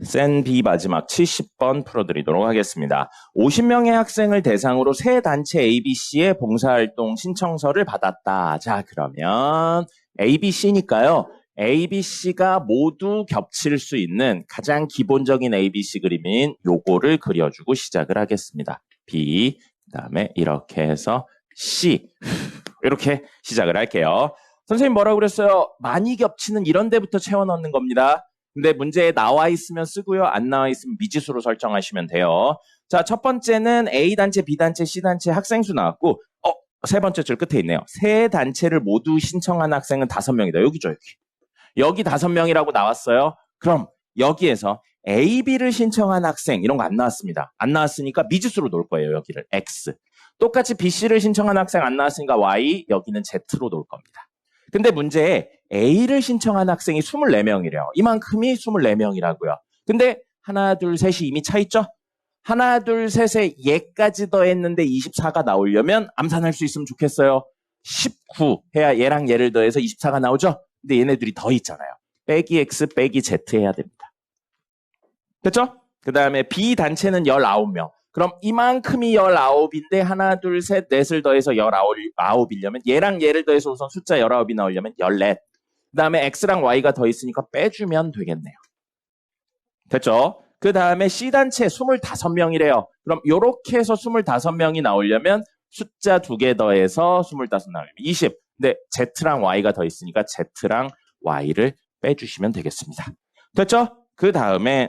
센 B 마지막 70번 풀어드리도록 하겠습니다. 50명의 학생을 대상으로 세 단체 ABC의 봉사활동 신청서를 받았다. 자, 그러면 ABC니까요. ABC가 모두 겹칠 수 있는 가장 기본적인 ABC 그림인 요거를 그려주고 시작을 하겠습니다. B, 그 다음에 이렇게 해서 C. 이렇게 시작을 할게요. 선생님 뭐라고 그랬어요? 많이 겹치는 이런 데부터 채워 넣는 겁니다. 근데 문제에 나와 있으면 쓰고요. 안 나와 있으면 미지수로 설정하시면 돼요. 자, 첫 번째는 A단체, B단체, C단체 학생 수 나왔고 세 번째 줄 끝에 있네요. 세 단체를 모두 신청한 학생은 5명이다. 여기죠, 여기. 여기 5명이라고 나왔어요. 그럼 여기에서 A, B를 신청한 학생 이런 거 안 나왔습니다. 안 나왔으니까 미지수로 놓을 거예요. 여기를 X. 똑같이 B, C를 신청한 학생 안 나왔으니까 Y, 여기는 Z로 놓을 겁니다. 근데 문제에 A를 신청한 학생이 24명이래요. 이만큼이 24명이라고요. 근데 하나, 둘, 셋이 이미 차 있죠? 하나, 둘, 셋에 얘까지 더했는데 24가 나오려면 암산할 수 있으면 좋겠어요. 19 해야 얘랑 얘를 더해서 24가 나오죠? 근데 얘네들이 더 있잖아요. 빼기 X 빼기 Z 해야 됩니다. 됐죠? 그 다음에 B 단체는 19명. 그럼 이만큼이 19인데 하나, 둘, 셋, 넷을 더해서 19이려면 얘랑 얘를 더해서 우선 숫자 19이 나오려면 14. 그 다음에 X랑 Y가 더 있으니까 빼주면 되겠네요. 됐죠? 그 다음에 C단체 25명이래요. 그럼 이렇게 해서 25명이 나오려면 숫자 2개 더해서 25 나오려면 20. 근데 Z랑 Y가 더 있으니까 Z랑 Y를 빼주시면 되겠습니다. 됐죠? 그 다음에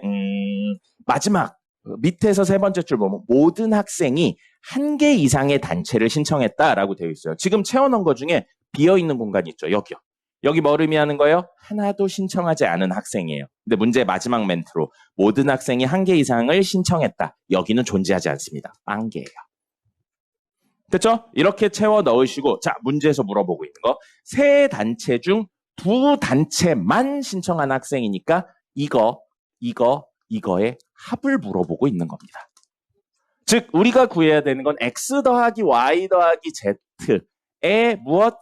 마지막 밑에서 세 번째 줄 보면 모든 학생이 1개 이상의 단체를 신청했다라고 되어 있어요. 지금 채워놓은 거 중에 비어있는 공간이 있죠. 여기요. 여기 뭘 의미하는 거예요? 하나도 신청하지 않은 학생이에요. 근데 문제 마지막 멘트로 모든 학생이 1개 이상을 신청했다. 여기는 존재하지 않습니다. 한 개예요. 됐죠? 이렇게 채워 넣으시고 자 문제에서 물어보고 있는 거 세 단체 중 2단체만 신청한 학생이니까 이거의 합을 물어보고 있는 겁니다. 즉 우리가 구해야 되는 건 X 더하기 Y 더하기 Z의 무엇?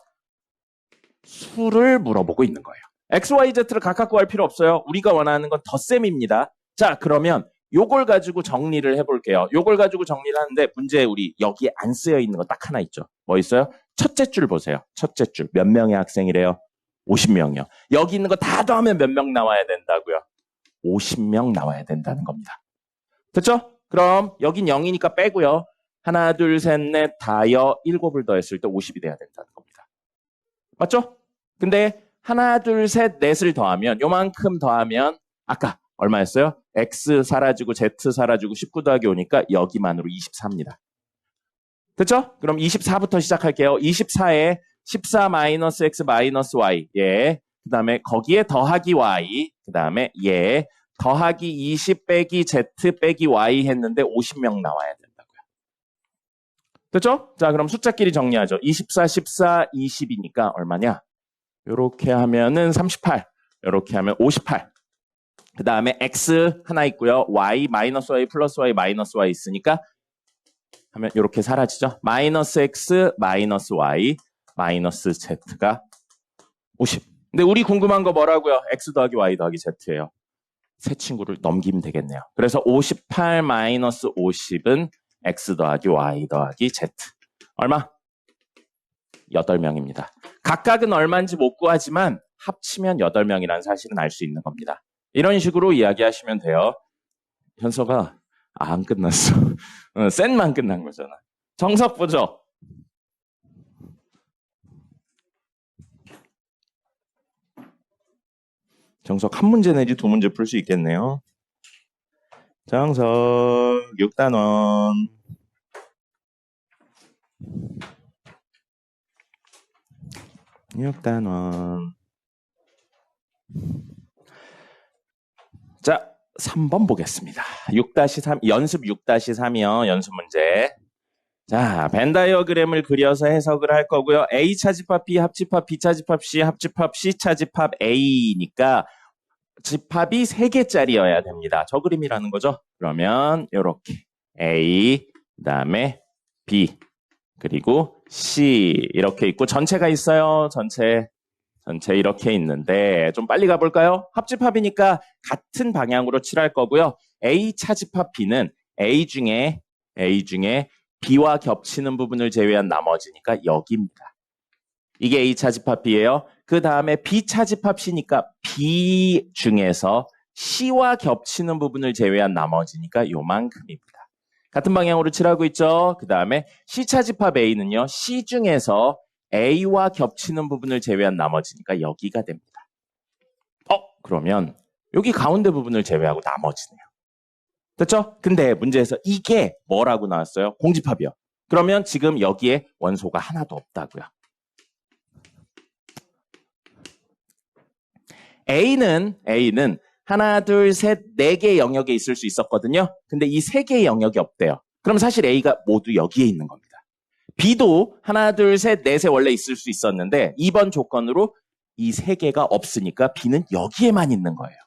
수를 물어보고 있는 거예요. X, Y, Z를 각각 구할 필요 없어요. 우리가 원하는 건 덧셈입니다. 자 그러면 요걸 가지고 정리를 해볼게요. 요걸 가지고 정리를 하는데 문제에 우리 여기에 안 쓰여 있는 거 딱 하나 있죠. 뭐 있어요? 첫째 줄 보세요. 첫째 줄 몇 명의 학생이래요? 50명이요. 여기 있는 거 다 더하면 몇 명 나와야 된다고요? 50명 나와야 된다는 겁니다. 됐죠? 그럼 여긴 0이니까 빼고요. 하나, 둘, 셋, 넷, 다여 7을 더했을 때 50이 돼야 된다는 겁니다. 맞죠? 근데 하나, 둘, 셋, 넷을 더하면 요만큼 더하면 아까 얼마였어요? X 사라지고 Z 사라지고 19 더하기 오니까 여기만으로 24입니다. 됐죠? 그럼 24부터 시작할게요. 24에 14 마이너스 X 마이너스 Y 예. 그 다음에 거기에 더하기 Y 그 다음에 예. 더하기 20 빼기 Z 빼기 Y 했는데 50명 나와야 된다고요. 됐죠? 자 그럼 숫자끼리 정리하죠. 24, 14, 20이니까 얼마냐? 요렇게 하면은 38 요렇게 하면 58 그 다음에 X 하나 있고요. Y 마이너스 Y 플러스 Y 마이너스 Y 있으니까 하면 이렇게 사라지죠. 마이너스 X 마이너스 Y 마이너스 Z가 50. 근데 우리 궁금한 거 뭐라고요? X 더하기 Y 더하기 Z예요. 세 친구를 넘기면 되겠네요. 그래서 58 마이너스 50은 X 더하기 Y 더하기 Z. 얼마? 8명입니다. 각각은 얼마인지 못 구하지만 합치면 8명이라는 사실은 알 수 있는 겁니다. 이런 식으로 이야기하시면 돼요. 현서가 안 끝났어. 셋만 끝난 거잖아. 정석 보죠. 정석 한 문제 내지 두 문제 풀 수 있겠네요. 정석 6단원. 자, 3번 보겠습니다. 6-3, 연습 6-3이요. 연습 문제. 자, 벤 다이어그램을 그려서 해석을 할 거고요. A 차집합 B 합집합 B 차집합 C 합집합 C 차집합 A니까 집합이 3개짜리여야 됩니다. 저 그림이라는 거죠. 그러면 이렇게 A, 그다음에 B, 그리고 C 이렇게 있고 전체가 있어요. 전체 이렇게 있는데 좀 빨리 가볼까요? 합집합이니까 같은 방향으로 칠할 거고요. A 차집합 B는 A 중에 B와 겹치는 부분을 제외한 나머지니까 여기입니다. 이게 A 차집합 B예요. 그 다음에 B 차집합 C니까 B 중에서 C와 겹치는 부분을 제외한 나머지니까 요만큼입니다. 같은 방향으로 칠하고 있죠. 그 다음에 C 차집합 A는요. C 중에서 A와 겹치는 부분을 제외한 나머지니까 여기가 됩니다. 그러면 여기 가운데 부분을 제외하고 나머지네요. 됐죠? 근데 문제에서 이게 뭐라고 나왔어요? 공집합이요. 그러면 지금 여기에 원소가 하나도 없다고요. A는 하나, 둘, 셋, 네 개의 영역에 있을 수 있었거든요. 근데 이 세 개의 영역이 없대요. 그럼 사실 A가 모두 여기에 있는 겁니다. B도 하나, 둘, 셋, 넷에 원래 있을 수 있었는데 2번 조건으로 이 세 개가 없으니까 B는 여기에만 있는 거예요.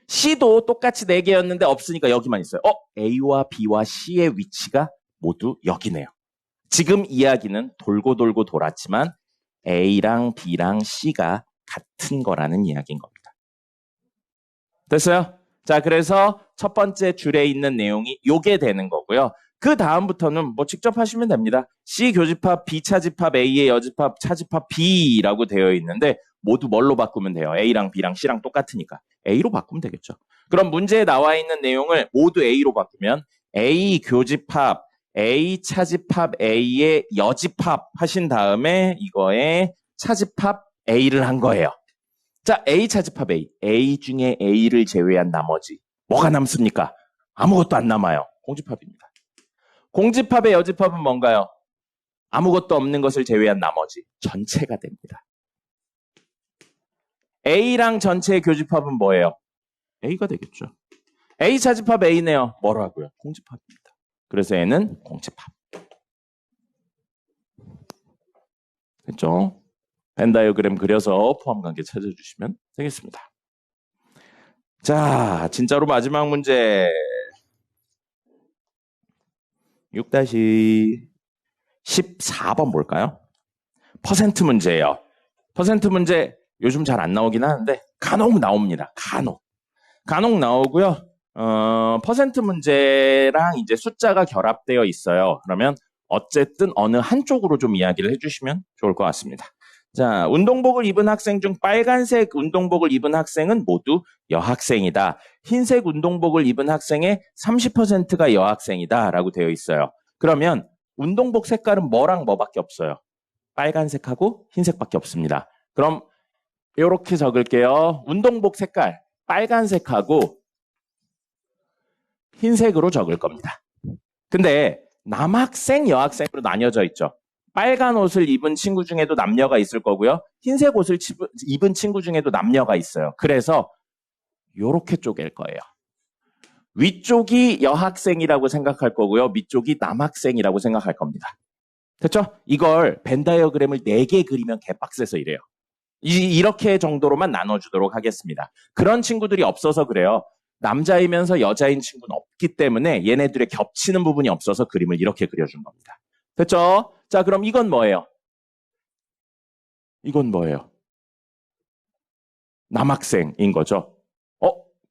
C도 똑같이 4개였는데 없으니까 여기만 있어요. A와 B와 C의 위치가 모두 여기네요. 지금 이야기는 돌고 돌고 돌았지만 A랑 B랑 C가 같은 거라는 이야기인 겁니다. 됐어요? 자, 그래서 첫 번째 줄에 있는 내용이 요게 되는 거고요. 그 다음부터는 뭐 직접 하시면 됩니다. C 교집합, B 차집합, A의 여집합, 차집합 B라고 되어 있는데 모두 뭘로 바꾸면 돼요? A랑 B랑 C랑 똑같으니까 A로 바꾸면 되겠죠. 그럼 문제에 나와 있는 내용을 모두 A로 바꾸면 A 교집합, A 차집합, A의 여집합 하신 다음에 이거에 차집합 A를 한 거예요. 자, A 차집합 A 중에 A를 제외한 나머지 뭐가 남습니까? 아무것도 안 남아요. 공집합입니다. 공집합의 여집합은 뭔가요? 아무것도 없는 것을 제외한 나머지 전체가 됩니다. A랑 전체의 교집합은 뭐예요? A가 되겠죠. A 차집합 A네요. 뭐라고요? 공집합입니다. 그래서 얘는 공집합. 됐죠? 벤 다이어그램 그려서 포함관계 찾아주시면 되겠습니다. 자, 진짜로 마지막 문제 6-14번 볼까요? 퍼센트 문제예요. 퍼센트 문제 요즘 잘 안 나오긴 하는데 간혹 나옵니다. 간혹 나오고요. 퍼센트 문제랑 이제 숫자가 결합되어 있어요. 그러면 어쨌든 어느 한쪽으로 좀 이야기를 해주시면 좋을 것 같습니다. 자, 운동복을 입은 학생 중 빨간색 운동복을 입은 학생은 모두 여학생이다. 흰색 운동복을 입은 학생의 30%가 여학생이다 라고 되어 있어요. 그러면 운동복 색깔은 뭐랑 뭐밖에 없어요? 빨간색하고 흰색밖에 없습니다. 그럼 이렇게 적을게요. 운동복 색깔 빨간색하고 흰색으로 적을 겁니다. 근데 남학생, 여학생으로 나뉘어져 있죠. 빨간 옷을 입은 친구 중에도 남녀가 있을 거고요. 흰색 옷을 입은 친구 중에도 남녀가 있어요. 그래서 이렇게 쪼갤 거예요. 위쪽이 여학생이라고 생각할 거고요. 밑쪽이 남학생이라고 생각할 겁니다. 됐죠? 이걸 벤 다이어그램을 4개 그리면 개빡세서 이래요. 이렇게 정도로만 나눠주도록 하겠습니다. 그런 친구들이 없어서 그래요. 남자이면서 여자인 친구는 없기 때문에 얘네들의 겹치는 부분이 없어서 그림을 이렇게 그려준 겁니다. 됐죠? 자, 그럼 이건 뭐예요? 이건 뭐예요? 남학생인 거죠.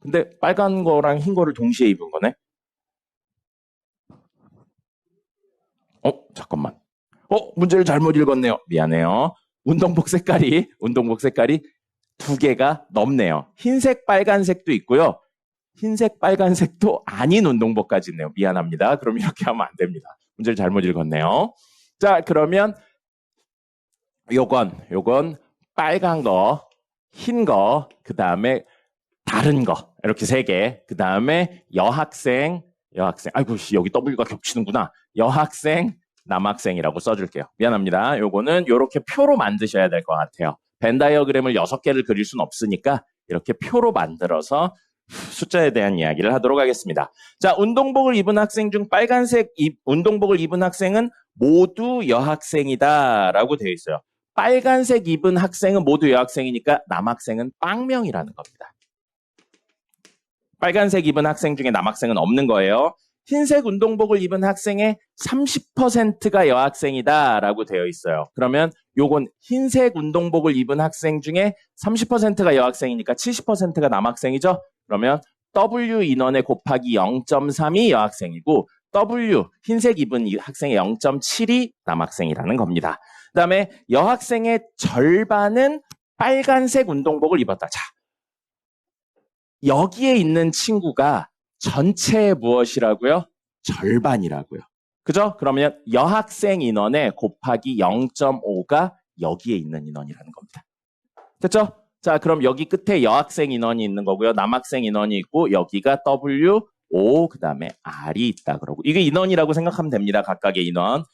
근데 빨간 거랑 흰 거를 동시에 입은 거네? 잠깐만. 문제를 잘못 읽었네요. 미안해요. 운동복 색깔이 2개가 넘네요. 흰색, 빨간색도 있고요. 흰색, 빨간색도 아닌 운동복까지 있네요. 미안합니다. 그럼 이렇게 하면 안 됩니다. 문제를 잘못 읽었네요. 자, 그러면 요건 빨간 거, 흰 거, 그 다음에 다른 거 이렇게 3개. 그 다음에 여학생. 아이고 여기 W가 겹치는구나. 여학생, 남학생이라고 써줄게요. 미안합니다. 요거는 이렇게 표로 만드셔야 될 것 같아요. 벤 다이어그램을 6개를 그릴 수는 없으니까 이렇게 표로 만들어서 숫자에 대한 이야기를 하도록 하겠습니다. 자, 운동복을 입은 학생 중 빨간색 운동복을 입은 학생은 모두 여학생이다 라고 되어 있어요. 빨간색 입은 학생은 모두 여학생이니까 남학생은 빵명이라는 겁니다. 빨간색 입은 학생 중에 남학생은 없는 거예요. 흰색 운동복을 입은 학생의 30%가 여학생이다 라고 되어 있어요. 그러면 요건 흰색 운동복을 입은 학생 중에 30%가 여학생이니까 70%가 남학생이죠. 그러면 W 인원에 곱하기 0.3이 여학생이고 W 흰색 입은 학생의 0.7이 남학생이라는 겁니다. 그 다음에 여학생의 절반은 빨간색 운동복을 입었다. 자, 여기에 있는 친구가 전체의 무엇이라고요? 절반이라고요. 그죠? 그러면 여학생 인원에 곱하기 0.5가 여기에 있는 인원이라는 겁니다. 됐죠? 자, 그럼 여기 끝에 여학생 인원이 있는 거고요. 남학생 인원이 있고 여기가 W O, 그 다음에 R이 있다 그러고. 이게 인원이라고 생각하면 됩니다. 각각의 인원.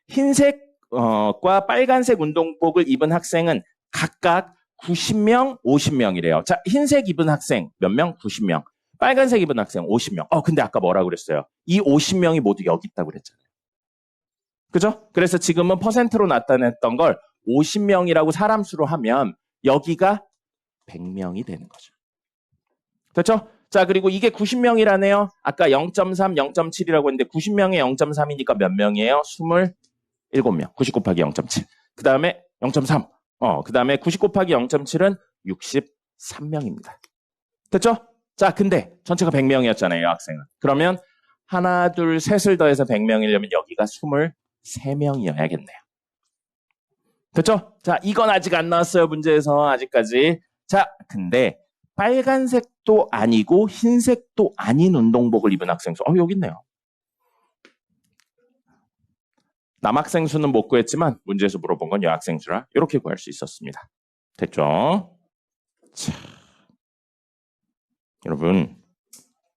흰색과 빨간색 운동복을 입은 학생은 각각 90명, 50명이래요. 자, 흰색 입은 학생 몇 명? 90명. 빨간색 입은 학생 50명. 근데 아까 뭐라고 그랬어요? 이 50명이 모두 여기 있다고 그랬잖아요. 그죠? 그래서 지금은 퍼센트로 나타냈던 걸 50명이라고 사람 수로 하면 여기가 100명이 되는 거죠. 됐죠? 자, 그리고 이게 90명이라네요. 아까 0.3, 0.7이라고 했는데 90명에 0.3이니까 몇 명이에요? 27명. 90 곱하기 0.7. 그 다음에 0.3. 그 다음에 90 곱하기 0.7은 63명입니다. 됐죠? 자, 근데 전체가 100명이었잖아요, 학생은. 그러면 하나, 둘, 셋을 더해서 100명이려면 여기가 23명이어야겠네요. 됐죠? 자, 이건 아직 안 나왔어요, 문제에서 아직까지. 자, 근데 빨간색도 아니고 흰색도 아닌 운동복을 입은 학생 수. 여기 있네요. 남학생 수는 못 구했지만 문제에서 물어본 건 여학생 수라 이렇게 구할 수 있었습니다. 됐죠? 자, 여러분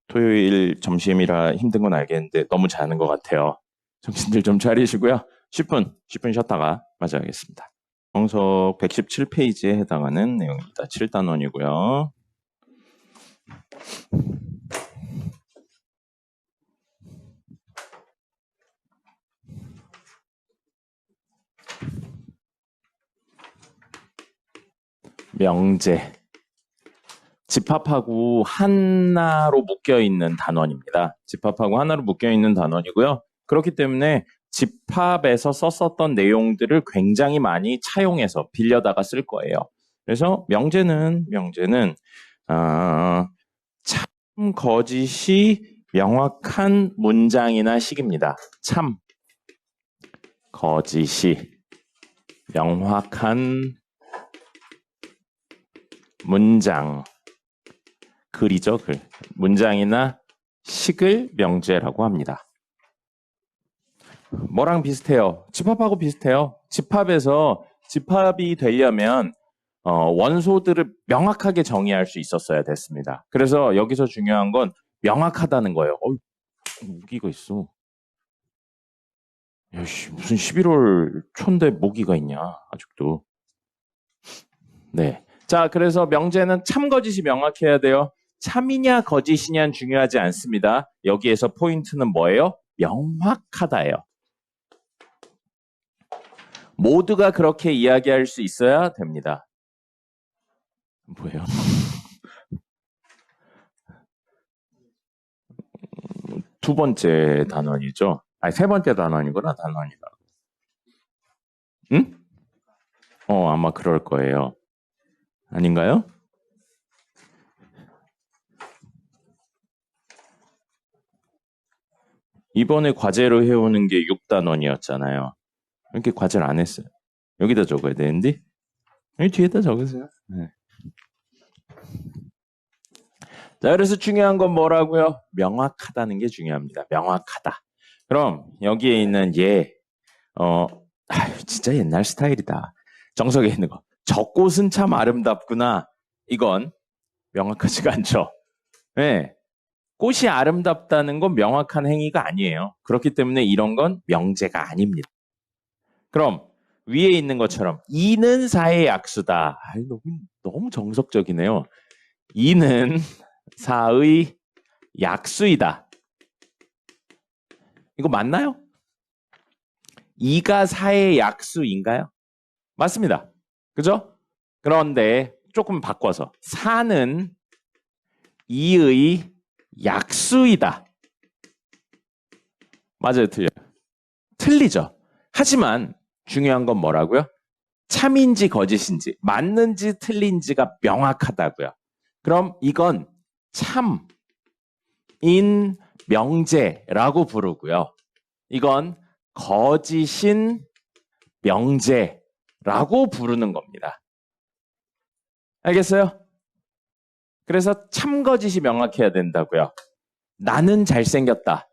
토요일 점심이라 힘든 건 알겠는데 너무 자는 것 같아요. 정신들 좀 차리시고요. 10분 쉬었다가 맞아야겠습니다. 정석 117페이지에 해당하는 내용입니다. 7단원이고요. 명제. 집합하고 하나로 묶여있는 단원입니다. 집합하고 하나로 묶여있는 단원이고요. 그렇기 때문에 집합에서 썼었던 내용들을 굉장히 많이 차용해서 빌려다가 쓸 거예요. 그래서 명제는 참, 거짓이 명확한 문장이나 식입니다. 참, 거짓이 명확한 문장, 글이죠, 글. 문장이나 식을 명제라고 합니다. 뭐랑 비슷해요? 집합하고 비슷해요. 집합에서 집합이 되려면 원소들을 명확하게 정의할 수 있었어야 됐습니다. 그래서 여기서 중요한 건 명확하다는 거예요. 모기가 있어. 야씨, 무슨 11월 초인데 모기가 있냐, 아직도. 네. 자, 그래서 명제는 참 거짓이 명확해야 돼요. 참이냐 거짓이냐는 중요하지 않습니다. 여기에서 포인트는 뭐예요? 명확하다예요. 모두가 그렇게 이야기할 수 있어야 됩니다. 뭐예요? 두 번째 단원이죠. 아니, 세 번째 단원이구나, 단원이다. 응? 아마 그럴 거예요. 아닌가요? 이번에 과제로 해오는 게 6단원이었잖아요. 이렇게 과제를 안 했어요. 여기다 적어야 되는데 여기 뒤에다 적으세요. 네. 자, 그래서 중요한 건 뭐라고요? 명확하다는 게 중요합니다. 명확하다. 그럼 여기에 있는 진짜 옛날 스타일이다. 정석에 있는 거. 저 꽃은 참 아름답구나. 이건 명확하지가 않죠. 네. 꽃이 아름답다는 건 명확한 행위가 아니에요. 그렇기 때문에 이런 건 명제가 아닙니다. 그럼 위에 있는 것처럼 이는 사의 약수다. 너무 정석적이네요. 이는 사의 약수이다. 이거 맞나요? 이가 사의 약수인가요? 맞습니다. 그죠? 그런데 조금 바꿔서 사는 이의 약수이다. 맞아요, 틀려요? 틀리죠. 하지만 중요한 건 뭐라고요? 참인지 거짓인지, 맞는지 틀린지가 명확하다고요. 그럼 이건 참인 명제라고 부르고요. 이건 거짓인 명제라고 부르는 겁니다. 알겠어요? 그래서 참거짓이 명확해야 된다고요. 나는 잘생겼다.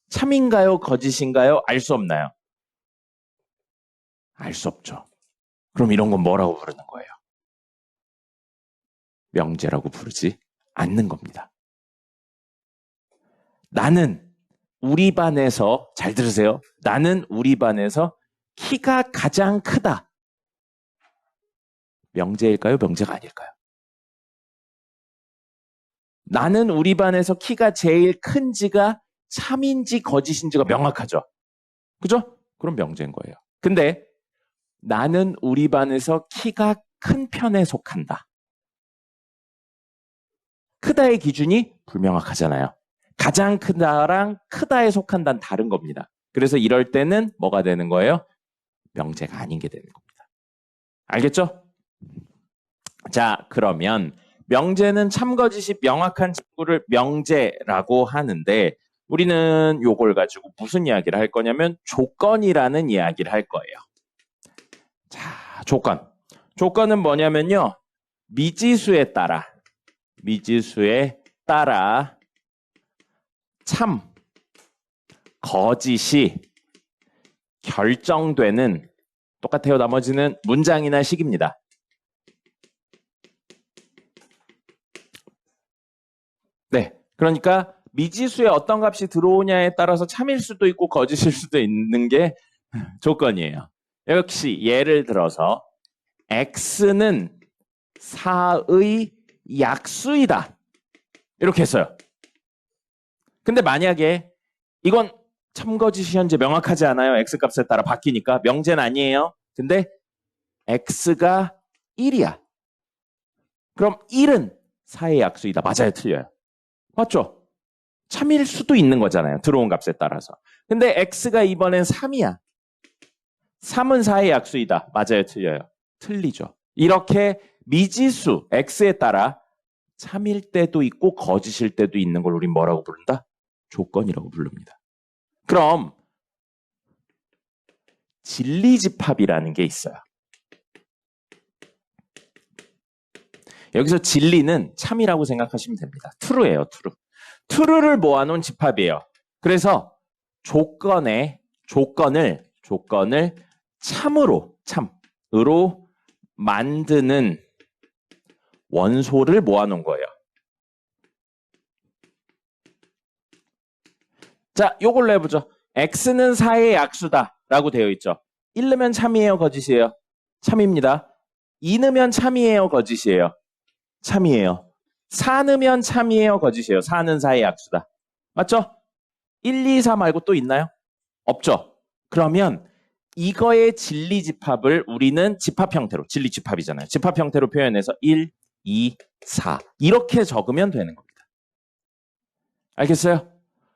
참인가요? 거짓인가요? 알 수 없나요? 알 수 없죠. 그럼 이런 건 뭐라고 부르는 거예요? 명제라고 부르지 않는 겁니다. 나는 우리 반에서, 잘 들으세요. 나는 우리 반에서 키가 가장 크다. 명제일까요? 명제가 아닐까요? 나는 우리 반에서 키가 제일 큰지가 참인지 거짓인지가 명확하죠. 그죠? 그럼 명제인 거예요. 근데 나는 우리 반에서 키가 큰 편에 속한다. 크다의 기준이 불명확하잖아요. 가장 크다랑 크다에 속한다는 다른 겁니다. 그래서 이럴 때는 뭐가 되는 거예요? 명제가 아닌 게 되는 겁니다. 알겠죠? 자, 그러면 명제는 참거짓이 명확한 친구를 명제라고 하는데 우리는 요걸 가지고 무슨 이야기를 할 거냐면 조건이라는 이야기를 할 거예요. 자, 조건. 조건은 뭐냐면요. 미지수에 따라 참, 거짓이 결정되는 똑같아요. 나머지는 문장이나 식입니다. 네, 그러니까 미지수에 어떤 값이 들어오냐에 따라서 참일 수도 있고 거짓일 수도 있는 게 조건이에요. 역시 예를 들어서 x는 4의 약수이다. 이렇게 했어요. 근데 만약에 이건 참거짓이 현재 명확하지 않아요. x값에 따라 바뀌니까 명제는 아니에요. 근데 x가 1이야. 그럼 1은 4의 약수이다. 맞아요? 틀려요? 맞죠? 참일 수도 있는 거잖아요. 들어온 값에 따라서. 근데 x가 이번엔 3이야. 3은 4의 약수이다. 맞아요? 틀려요? 틀리죠. 이렇게 미지수 x에 따라 참일 때도 있고 거짓일 때도 있는 걸 우린 뭐라고 부른다? 조건이라고 부릅니다. 그럼 진리집합이라는 게 있어요. 여기서 진리는 참이라고 생각하시면 됩니다. true예요, true. true를 모아놓은 집합이에요. 그래서 조건을 참으로 만드는 원소를 모아놓은 거예요. 자, 요걸로 해보죠. x는 4의 약수다 라고 되어 있죠. 1 넣으면 참이에요, 거짓이에요? 참입니다. 2 넣으면 참이에요, 거짓이에요? 참이에요. 4 넣으면 참이에요, 거짓이에요? 4는 4의 약수다. 맞죠? 1, 2, 4 말고 또 있나요? 없죠. 그러면 이거의 진리집합을 우리는 집합 형태로, 진리집합이잖아요. 집합 형태로 표현해서 1, 2, 4 이렇게 적으면 되는 겁니다. 알겠어요?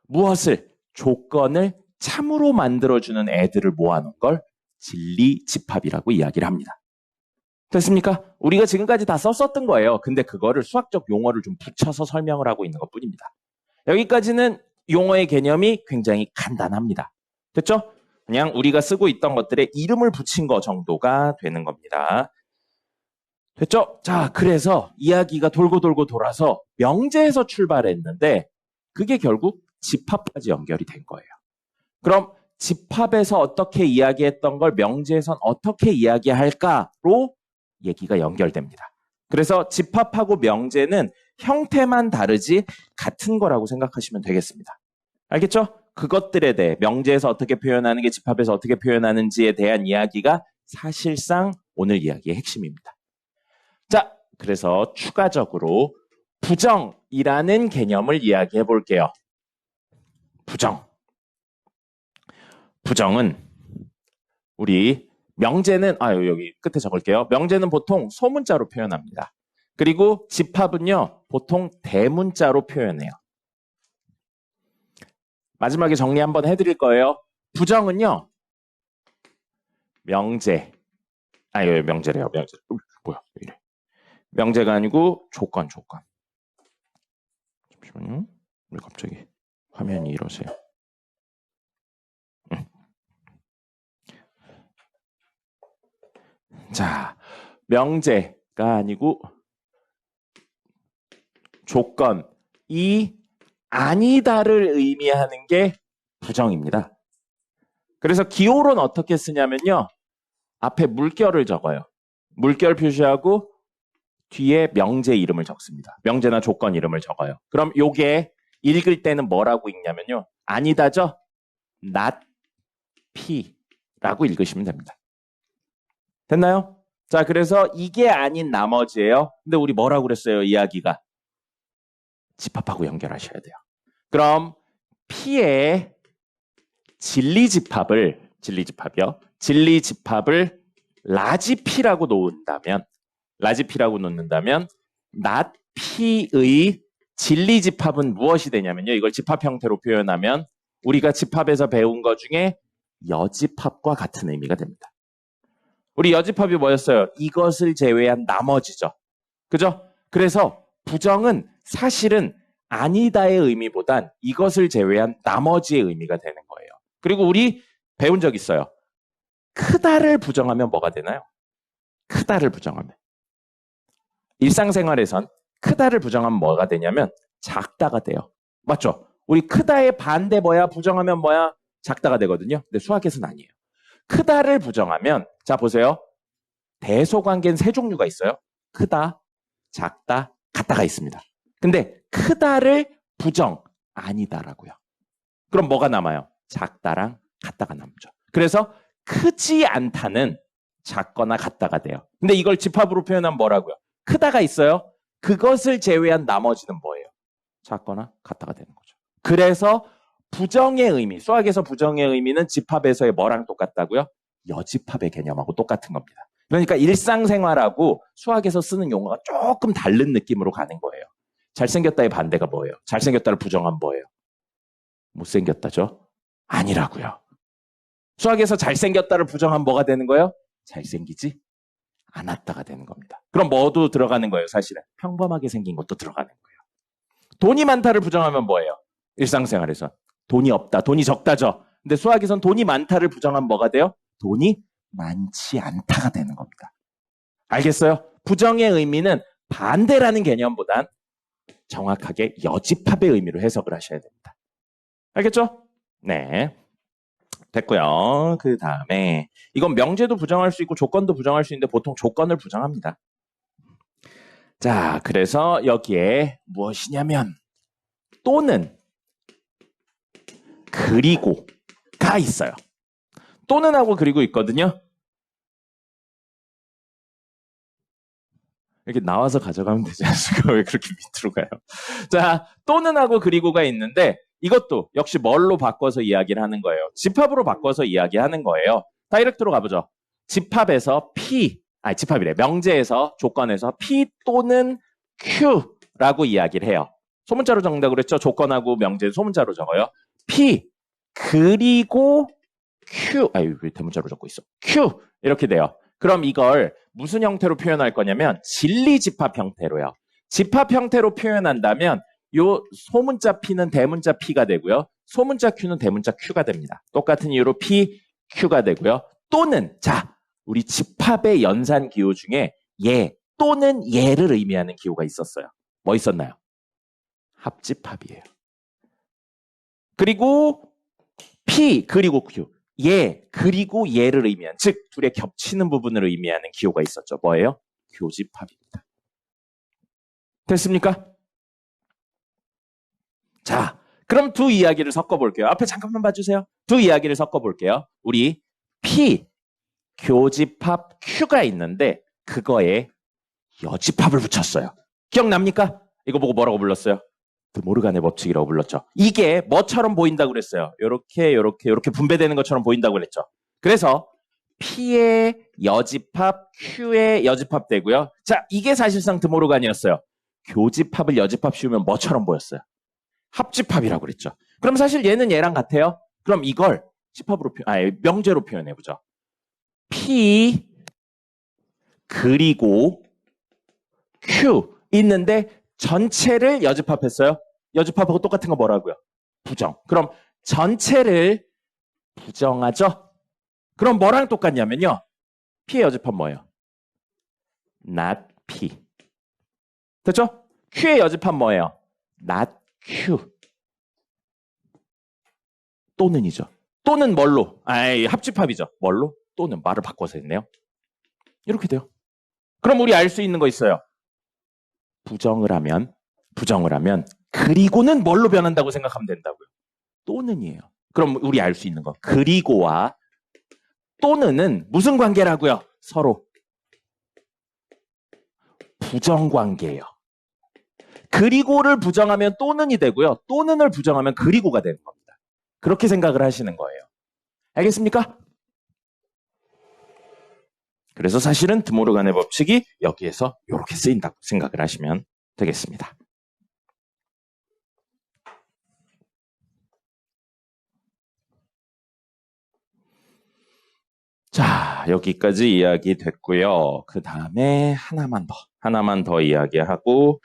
무엇을? 조건을 참으로 만들어주는 애들을 모아놓은 걸 진리집합이라고 이야기를 합니다. 됐습니까? 우리가 지금까지 다 썼었던 거예요. 근데 그거를 수학적 용어를 좀 붙여서 설명을 하고 있는 것뿐입니다. 여기까지는 용어의 개념이 굉장히 간단합니다. 됐죠? 그냥 우리가 쓰고 있던 것들에 이름을 붙인 거 정도가 되는 겁니다. 됐죠? 자, 그래서 이야기가 돌고 돌아서 명제에서 출발했는데 그게 결국 집합까지 연결이 된 거예요. 그럼 집합에서 어떻게 이야기했던 걸 명제에선 어떻게 이야기할까로 얘기가 연결됩니다. 그래서 집합하고 명제는 형태만 다르지 같은 거라고 생각하시면 되겠습니다. 알겠죠? 그것들에 대해 명제에서 어떻게 표현하는 게 집합에서 어떻게 표현하는지에 대한 이야기가 사실상 오늘 이야기의 핵심입니다. 자, 그래서 추가적으로 부정이라는 개념을 이야기해 볼게요. 부정은 우리 명제는 여기 끝에 적을게요. 명제는 보통 소문자로 표현합니다. 그리고 집합은요 보통 대문자로 표현해요. 마지막에 정리 한번 해드릴 거예요. 부정은요 명제래요. 뭐야 왜 이래? 명제가 아니고 조건. 잠시만요. 왜 갑자기 화면이 이러세요? 자, 명제가 아니고 조건이 아니다를 의미하는 게 부정입니다. 그래서 기호로는 어떻게 쓰냐면요. 앞에 물결을 적어요. 물결 표시하고 뒤에 명제 이름을 적습니다. 명제나 조건 이름을 적어요. 그럼 요게 읽을 때는 뭐라고 읽냐면요. 아니다죠? not P라고 읽으시면 됩니다. 됐나요? 자, 그래서 이게 아닌 나머지예요. 근데 우리 뭐라고 그랬어요? 이야기가. 집합하고 연결하셔야 돼요. 그럼 P의 진리집합이요. 진리집합을 라지 P라고 놓는다면 not P의 진리집합은 무엇이 되냐면요. 이걸 집합 형태로 표현하면 우리가 집합에서 배운 것 중에 여집합과 같은 의미가 됩니다. 우리 여집합이 뭐였어요? 이것을 제외한 나머지죠. 그죠? 그래서 부정은 사실은 아니다의 의미보단 이것을 제외한 나머지의 의미가 되는 거예요. 그리고 우리 배운 적 있어요. 크다를 부정하면 뭐가 되나요? 크다를 부정하면. 일상생활에선 크다를 부정하면 뭐가 되냐면 작다가 돼요. 맞죠? 우리 크다의 반대 뭐야? 부정하면 뭐야? 작다가 되거든요. 근데 수학에서는 아니에요. 크다를 부정하면 자 보세요. 대소관계는 세 종류가 있어요. 크다, 작다, 같다가 있습니다. 근데 크다를 부정, 아니다라고요. 그럼 뭐가 남아요? 작다랑 같다가 남죠. 그래서 크지 않다는 작거나 같다가 돼요. 근데 이걸 집합으로 표현하면 뭐라고요? 크다가 있어요. 그것을 제외한 나머지는 뭐예요? 작거나 같다가 되는 거죠. 그래서 부정의 의미, 수학에서 부정의 의미는 집합에서의 뭐랑 똑같다고요? 여집합의 개념하고 똑같은 겁니다. 그러니까 일상생활하고 수학에서 쓰는 용어가 조금 다른 느낌으로 가는 거예요. 잘생겼다의 반대가 뭐예요? 잘생겼다를 부정하면 뭐예요? 못생겼다죠? 아니라고요. 수학에서 잘생겼다를 부정하면 뭐가 되는 거예요? 잘생기지 않았다가 되는 겁니다. 그럼 뭐도 들어가는 거예요, 사실은? 평범하게 생긴 것도 들어가는 거예요. 돈이 많다를 부정하면 뭐예요? 일상생활에서 돈이 없다, 돈이 적다죠. 근데 수학에선 돈이 많다를 부정하면 뭐가 돼요? 돈이 많지 않다가 되는 겁니다. 알겠어요? 부정의 의미는 반대라는 개념보단 정확하게 여집합의 의미로 해석을 하셔야 됩니다. 알겠죠? 네. 됐고요. 그 다음에 이건 명제도 부정할 수 있고 조건도 부정할 수 있는데 보통 조건을 부정합니다. 자, 그래서 여기에 무엇이냐면 또는 그리고가 있어요. 또는 하고 그리고 있거든요. 이렇게 나와서 가져가면 되지 않습니까? 왜 그렇게 밑으로 가요? 자, 또는 하고 그리고가 있는데 이것도 역시 뭘로 바꿔서 이야기를 하는 거예요? 집합으로 바꿔서 이야기하는 거예요. 다이렉트로 가보죠. 집합에서 집합이래. 명제에서 조건에서 P 또는 Q라고 이야기를 해요. 소문자로 적는다고 그랬죠? 조건하고 명제는 소문자로 적어요. P 그리고 Q. 왜 대문자로 적고 있어? Q 이렇게 돼요. 그럼 이걸 무슨 형태로 표현할 거냐면 진리집합 형태로요. 집합 형태로 표현한다면 요 소문자 P는 대문자 P가 되고요. 소문자 Q는 대문자 Q가 됩니다. 똑같은 이유로 P, Q가 되고요. 또는 자, 우리 집합의 연산 기호 중에 얘 또는 얘를 의미하는 기호가 있었어요. 뭐 있었나요? 합집합이에요. 그리고 P 그리고 Q. 얘 그리고 얘를 의미한 즉 둘의 겹치는 부분을 의미하는 기호가 있었죠. 뭐예요? 교집합입니다. 됐습니까? 자, 그럼 두 이야기를 섞어볼게요. 앞에 잠깐만 봐주세요. 두 이야기를 섞어볼게요. 우리 P 교집합 Q가 있는데 그거에 여집합을 붙였어요. 기억납니까? 이거 보고 뭐라고 불렀어요? 드모르간의 법칙이라고 불렀죠. 이게 뭐처럼 보인다고 그랬어요? 요렇게 분배되는 것처럼 보인다고 그랬죠. 그래서 P의 여집합, Q의 여집합 되고요. 자, 이게 사실상 드모르간이었어요. 교집합을 여집합 씌우면 뭐처럼 보였어요? 합집합이라고 그랬죠. 그럼 사실 얘는 얘랑 같아요. 그럼 이걸 집합으로 명제로 표현해보죠. P 그리고 Q 있는데 전체를 여집합했어요. 여집합하고 똑같은 거 뭐라고요? 부정. 그럼 전체를 부정하죠? 그럼 뭐랑 똑같냐면요. P의 여집합 뭐예요? not P. 됐죠? Q의 여집합 뭐예요? not Q. 또는이죠. 또는 뭘로? 합집합이죠. 뭘로? 또는 말을 바꿔서 했네요. 이렇게 돼요. 그럼 우리 알 수 있는 거 있어요. 부정을 하면 그리고는 뭘로 변한다고 생각하면 된다고요? 또는이에요. 그럼 우리 알 수 있는 거. 그리고와 또는은 무슨 관계라고요? 서로 부정관계예요. 그리고를 부정하면 또는이 되고요. 또는을 부정하면 그리고가 되는 겁니다. 그렇게 생각을 하시는 거예요. 알겠습니까? 그래서 사실은 드모르간의 법칙이 여기에서 이렇게 쓰인다고 생각을 하시면 되겠습니다. 자, 여기까지 이야기 됐고요. 그 다음에 하나만 더 이야기하고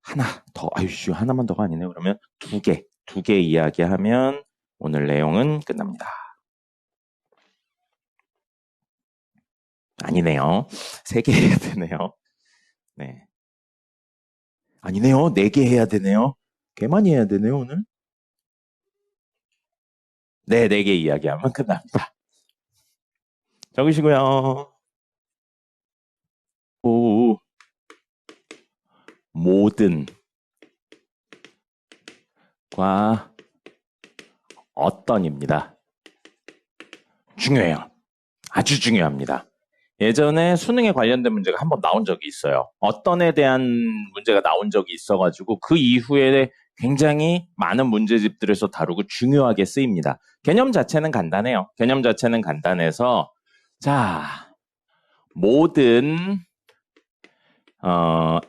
하나만 더가 아니네요. 그러면 두 개 이야기하면 오늘 내용은 끝납니다. 아니네요. 3개 해야 되네요. 네. 아니네요. 4개 해야 되네요. 꽤 많이 해야 되네요, 오늘. 네, 4개 이야기하면 끝납니다. 적으시고요. 모든 과 어떤입니다. 중요해요. 아주 중요합니다. 예전에 수능에 관련된 문제가 한번 나온 적이 있어요. 어떤에 대한 문제가 나온 적이 있어가지고 그 이후에 굉장히 많은 문제집들에서 다루고 중요하게 쓰입니다. 개념 자체는 간단해요. 개념 자체는 간단해서 자, 모든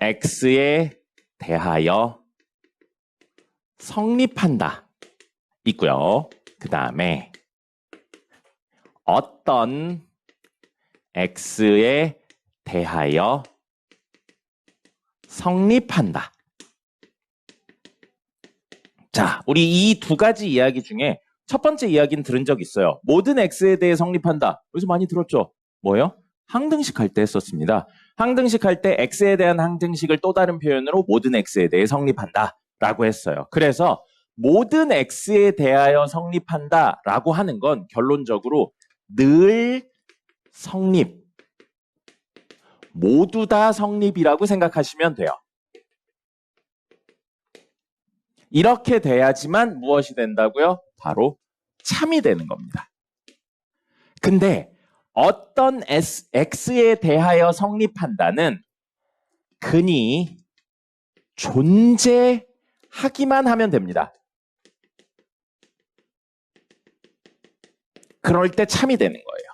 x에 대하여 성립한다 있고요. 그 다음에 어떤 x에 대하여 성립한다. 자, 우리 이 두 가지 이야기 중에 첫 번째 이야기는 들은 적 있어요. 모든 x에 대해 성립한다. 여기서 많이 들었죠? 뭐예요? 항등식 할 때 했었습니다. 항등식 할 때 x에 대한 항등식을 또 다른 표현으로 모든 x에 대해 성립한다 라고 했어요. 그래서 모든 x에 대하여 성립한다 라고 하는 건 결론적으로 늘 성립, 모두 다 성립이라고 생각하시면 돼요. 이렇게 돼야지만 무엇이 된다고요? 바로 참이 되는 겁니다. 근데 어떤 x에 대하여 성립한다는 근이 존재하기만 하면 됩니다. 그럴 때 참이 되는 거예요.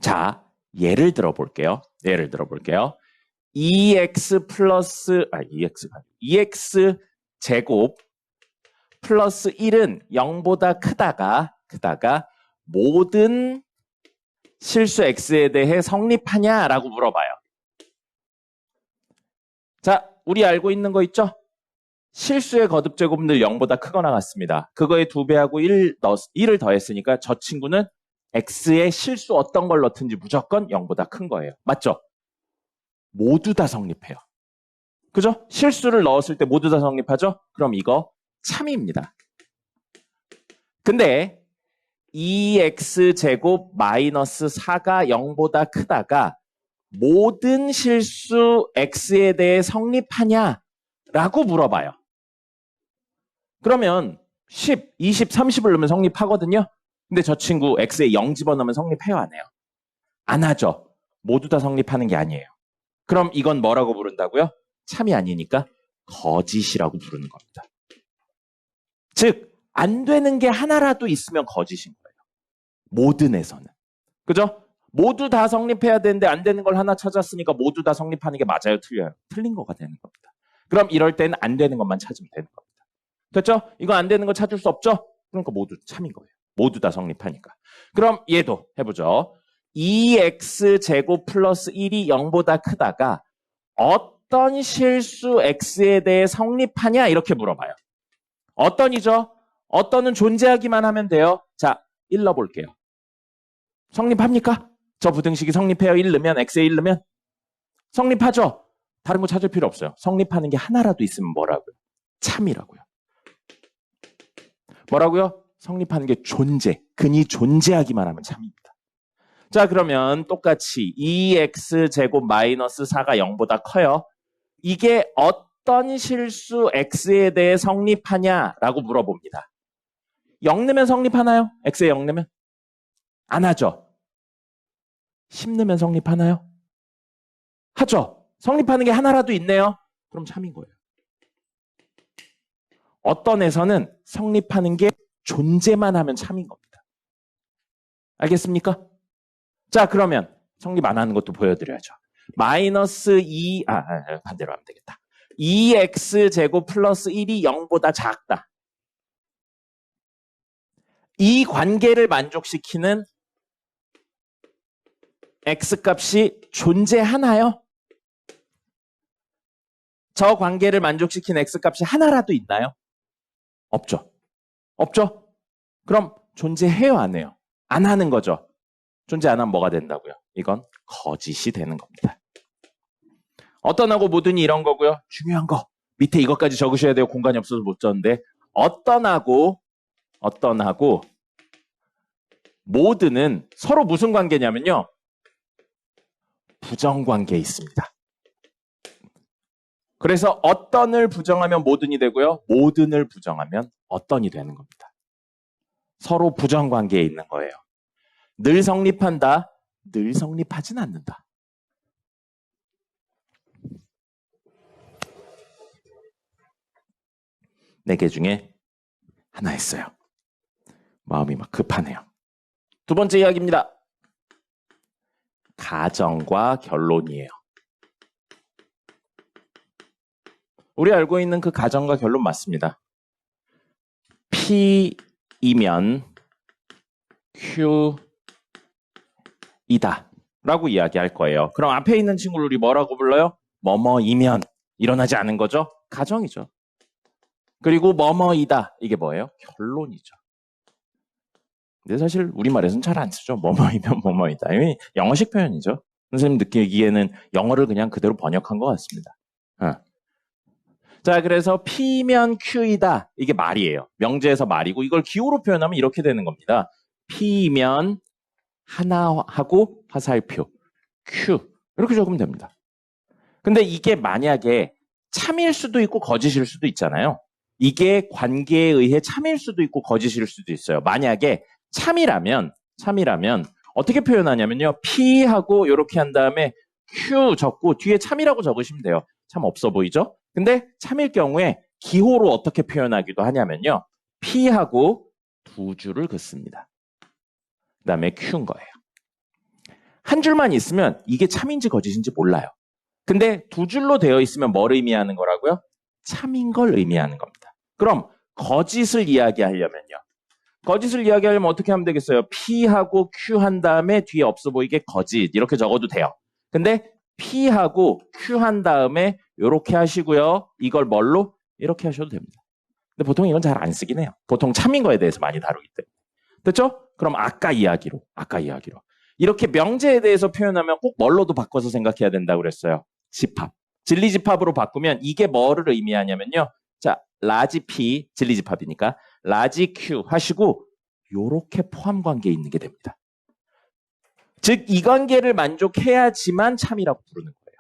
자, 예를 들어 볼게요. 2x 제곱 플러스 1은 0보다 크다가 모든 실수 x에 대해 성립하냐라고 물어봐요. 자, 우리 알고 있는 거 있죠? 실수의 거듭 제곱은 늘 0보다 크거나 같습니다. 그거에 2배하고 1을 더했으니까 저 친구는 x의 실수 어떤 걸 넣든지 무조건 0보다 큰 거예요. 맞죠? 모두 다 성립해요. 그죠? 실수를 넣었을 때 모두 다 성립하죠? 그럼 이거 참입니다. 근데 2x제곱 마이너스 4가 0보다 크다가 모든 실수 x에 대해 성립하냐라고 물어봐요. 그러면 10, 20, 30을 넣으면 성립하거든요. 근데 저 친구 x에 0 집어넣으면 성립해요, 안 해요? 안 하죠. 모두 다 성립하는 게 아니에요. 그럼 이건 뭐라고 부른다고요? 참이 아니니까 거짓이라고 부르는 겁니다. 즉, 안 되는 게 하나라도 있으면 거짓인 거예요. 모든에서는. 그죠? 모두 다 성립해야 되는데 안 되는 걸 하나 찾았으니까 모두 다 성립하는 게 맞아요, 틀려요? 틀린 거가 되는 겁니다. 그럼 이럴 때는 안 되는 것만 찾으면 되는 겁니다. 됐죠? 이거 안 되는 거 찾을 수 없죠? 그러니까 모두 참인 거예요. 모두 다 성립하니까. 그럼 얘도 해보죠. 2x제곱 플러스 1이 0보다 크다가 어떤 실수 x에 대해 성립하냐 이렇게 물어봐요. 어떤이죠? 어떤은 존재하기만 하면 돼요. 자, 1 넣어볼게요. 성립합니까? 저 부등식이 성립해요. 1 넣으면 x에 1 넣으면 성립하죠? 다른 거 찾을 필요 없어요. 성립하는 게 하나라도 있으면 뭐라고요? 참이라고요. 뭐라고요? 성립하는 게 근이 존재하기만 하면 참입니다. 자, 그러면 똑같이 2x제곱 마이너스 4가 0보다 커요. 이게 어떤 실수 x에 대해 성립하냐라고 물어봅니다. 0 넣으면 성립하나요? x에 0 넣으면? 안 하죠. 10 넣으면 성립하나요? 하죠. 성립하는 게 하나라도 있네요. 그럼 참인 거예요. 어떤 에서는 성립하는 게 존재만 하면 참인 겁니다. 알겠습니까? 자, 그러면 성립 안 하는 것도 보여드려야죠. 마이너스 2, 반대로 하면 되겠다. 2x제곱 플러스 1이 0보다 작다. 이 관계를 만족시키는 x값이 존재하나요? 저 관계를 만족시키는 x값이 하나라도 있나요? 없죠. 없죠? 그럼 존재해요, 안 해요? 안 하는 거죠. 존재 안 하면 뭐가 된다고요? 이건 거짓이 되는 겁니다. 어떤하고 모든이 이런 거고요. 중요한 거. 밑에 이것까지 적으셔야 돼요. 공간이 없어서 못 적는데. 어떤하고 모든은 서로 무슨 관계냐면요. 부정관계에 있습니다. 그래서 어떤을 부정하면 모든이 되고요. 모든을 부정하면 어떤이 되는 겁니다. 서로 부정관계에 있는 거예요. 늘 성립한다. 늘 성립하진 않는다. 네 개 중에 하나 했어요. 마음이 막 급하네요. 두 번째 이야기입니다. 가정과 결론이에요. 우리 알고 있는 그 가정과 결론 맞습니다. P이면 Q이다 라고 이야기할 거예요. 그럼 앞에 있는 친구를 우리 뭐라고 불러요? 뭐뭐이면 일어나지 않은 거죠? 가정이죠. 그리고 뭐뭐이다. 이게 뭐예요? 결론이죠. 근데 사실 우리말에서는 잘 안 쓰죠. 뭐뭐이면 뭐뭐이다. 이게 영어식 표현이죠. 선생님 느끼기에는 영어를 그냥 그대로 번역한 것 같습니다. 자, 그래서 P면 Q이다. 이게 말이에요. 명제에서 말이고 이걸 기호로 표현하면 이렇게 되는 겁니다. P면 하나하고 화살표 Q 이렇게 적으면 됩니다. 근데 이게 만약에 참일 수도 있고 거짓일 수도 있잖아요. 이게 관계에 의해 참일 수도 있고 거짓일 수도 있어요. 만약에 참이라면 어떻게 표현하냐면요. P하고 이렇게 한 다음에 Q 적고 뒤에 참이라고 적으시면 돼요. 참 없어 보이죠? 근데 참일 경우에 기호로 어떻게 표현하기도 하냐면요. P하고 두 줄을 긋습니다. 그 다음에 Q인 거예요. 한 줄만 있으면 이게 참인지 거짓인지 몰라요. 근데 두 줄로 되어 있으면 뭘 의미하는 거라고요? 참인 걸 의미하는 겁니다. 그럼 거짓을 이야기하려면요. 거짓을 이야기하려면 어떻게 하면 되겠어요? P하고 Q 한 다음에 뒤에 없어 보이게 거짓 이렇게 적어도 돼요. 근데 P하고 Q 한 다음에 이렇게 하시고요. 이걸 뭘로? 이렇게 하셔도 됩니다. 근데 보통 이건 잘 안 쓰긴 해요. 보통 참인 거에 대해서 많이 다루기 때문에. 됐죠? 그럼 아까 이야기로. 이렇게 명제에 대해서 표현하면 꼭 뭘로도 바꿔서 생각해야 된다고 그랬어요. 집합. 진리집합으로 바꾸면 이게 뭐를 의미하냐면요. 자, 라지 P, 진리집합이니까 라지 Q 하시고 요렇게 포함관계에 있는 게 됩니다. 즉, 이 관계를 만족해야지만 참이라고 부르는 거예요.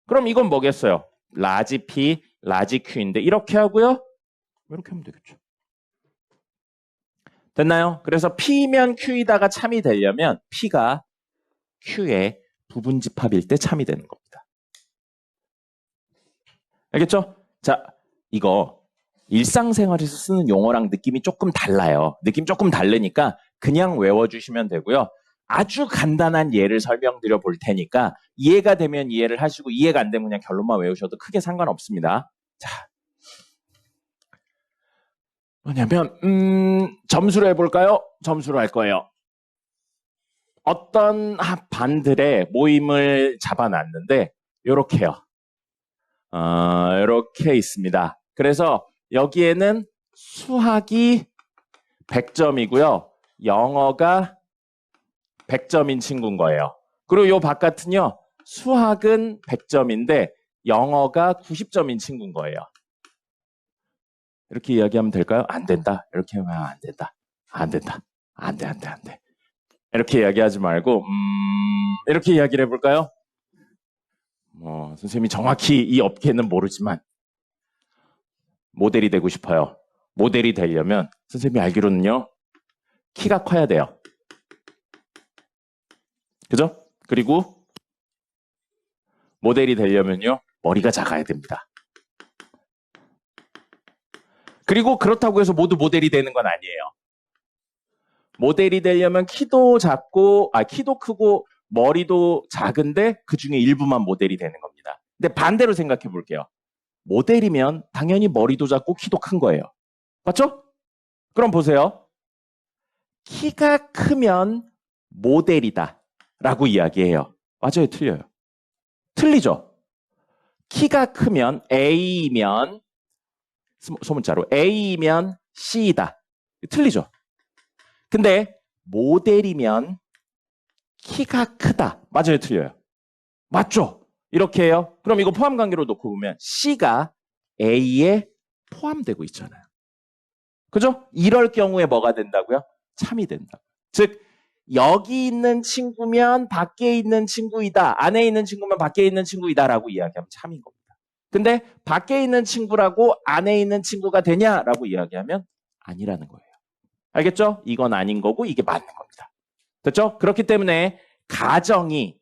그럼 이건 뭐겠어요? 라지 P, 라지 Q인데 이렇게 하고요. 이렇게 하면 되겠죠. 됐나요? 그래서 P면 Q이다가 참이 되려면 P가 Q의 부분집합일 때 참이 되는 겁니다. 알겠죠? 자, 이거 일상생활에서 쓰는 용어랑 느낌이 조금 달라요. 느낌 조금 다르니까 그냥 외워주시면 되고요. 아주 간단한 예를 설명드려 볼 테니까 이해가 되면 이해를 하시고 이해가 안 되면 그냥 결론만 외우셔도 크게 상관없습니다. 자, 뭐냐면 점수로 해볼까요? 점수로 할 거예요. 어떤 반들의 모임을 잡아놨는데 요렇게요. 이렇게 있습니다. 그래서 여기에는 수학이 100점이고요. 영어가 100점인 친구인 거예요. 그리고 요 바깥은요. 수학은 100점인데 영어가 90점인 친구인 거예요. 이렇게 이야기하면 될까요? 안 된다. 이렇게 하면 안 된다. 안 된다. 안 돼. 이렇게 이야기하지 말고 이렇게 이야기를 해볼까요? 선생님이 정확히 이 업계는 모르지만 모델이 되고 싶어요. 모델이 되려면 선생님이 알기로는요. 키가 커야 돼요. 그죠? 그리고 모델이 되려면요. 머리가 작아야 됩니다. 그리고 그렇다고 해서 모두 모델이 되는 건 아니에요. 모델이 되려면 키도 크고 머리도 작은데 그 중에 일부만 모델이 되는 겁니다. 근데 반대로 생각해 볼게요. 모델이면 당연히 머리도 작고 키도 큰 거예요. 맞죠? 그럼 보세요. 키가 크면 모델이다 라고 이야기해요. 맞아요? 틀려요? 틀리죠? 키가 크면 A면 소문자로 A면 C이다. 틀리죠? 근데 모델이면 키가 크다. 맞아요? 틀려요? 맞죠? 이렇게 해요. 그럼 이거 포함관계로 놓고 보면 C가 A에 포함되고 있잖아요. 그죠? 이럴 경우에 뭐가 된다고요? 참이 된다. 즉 여기 있는 친구면 밖에 있는 친구이다. 안에 있는 친구면 밖에 있는 친구이다라고 이야기하면 참인 겁니다. 근데 밖에 있는 친구라고 안에 있는 친구가 되냐라고 이야기하면 아니라는 거예요. 알겠죠? 이건 아닌 거고 이게 맞는 겁니다. 됐죠? 그렇기 때문에 가정이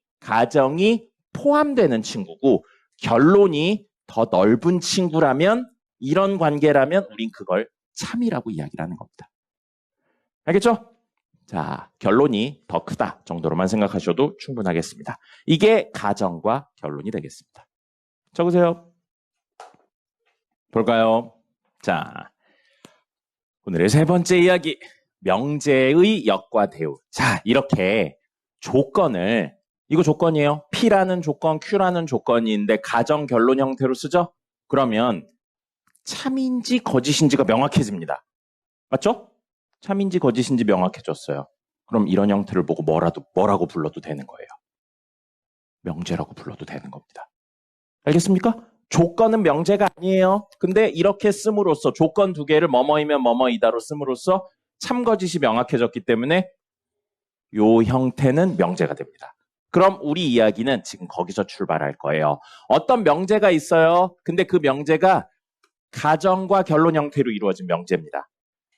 포함되는 친구고 결론이 더 넓은 친구라면 이런 관계라면 우린 그걸 참이라고 이야기를 하는 겁니다. 알겠죠? 자, 결론이 더 크다 정도로만 생각하셔도 충분하겠습니다. 이게 가정과 결론이 되겠습니다. 적으세요. 볼까요? 자, 오늘의 세 번째 이야기. 명제의 역과 대우. 자, 이렇게 조건을, 이거 조건이에요. P라는 조건, Q라는 조건인데 가정 결론 형태로 쓰죠? 그러면 참인지 거짓인지가 명확해집니다. 맞죠? 참인지 거짓인지 명확해졌어요. 그럼 이런 형태를 보고 뭐라고 불러도 되는 거예요. 명제라고 불러도 되는 겁니다. 알겠습니까? 조건은 명제가 아니에요. 근데 이렇게 씀으로써 조건 두 개를 뭐뭐이면 뭐뭐이다로 씀으로써 참거짓이 명확해졌기 때문에 요 형태는 명제가 됩니다. 그럼 우리 이야기는 지금 거기서 출발할 거예요. 어떤 명제가 있어요. 근데 그 명제가 가정과 결론 형태로 이루어진 명제입니다.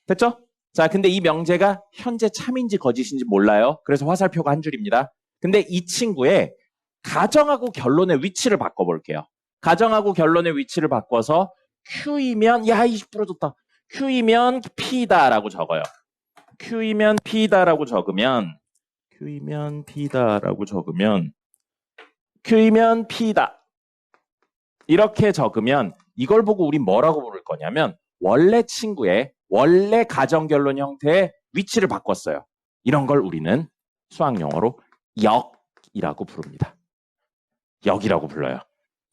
됐죠? 자, 근데 이 명제가 현재 참인지 거짓인지 몰라요. 그래서 화살표가 한 줄입니다. 근데 이 친구의 가정하고 결론의 위치를 바꿔볼게요. 가정하고 결론의 위치를 바꿔서 Q이면 20% 부러졌다. Q이면 P다라고 적어요. Q이면 P다라고 적으면 Q이면 P다. 이렇게 적으면 이걸 보고 우리 뭐라고 부를 거냐면 원래 친구의 원래 가정 결론 형태의 위치를 바꿨어요. 이런 걸 우리는 수학 용어로 역이라고 부릅니다. 역이라고 불러요.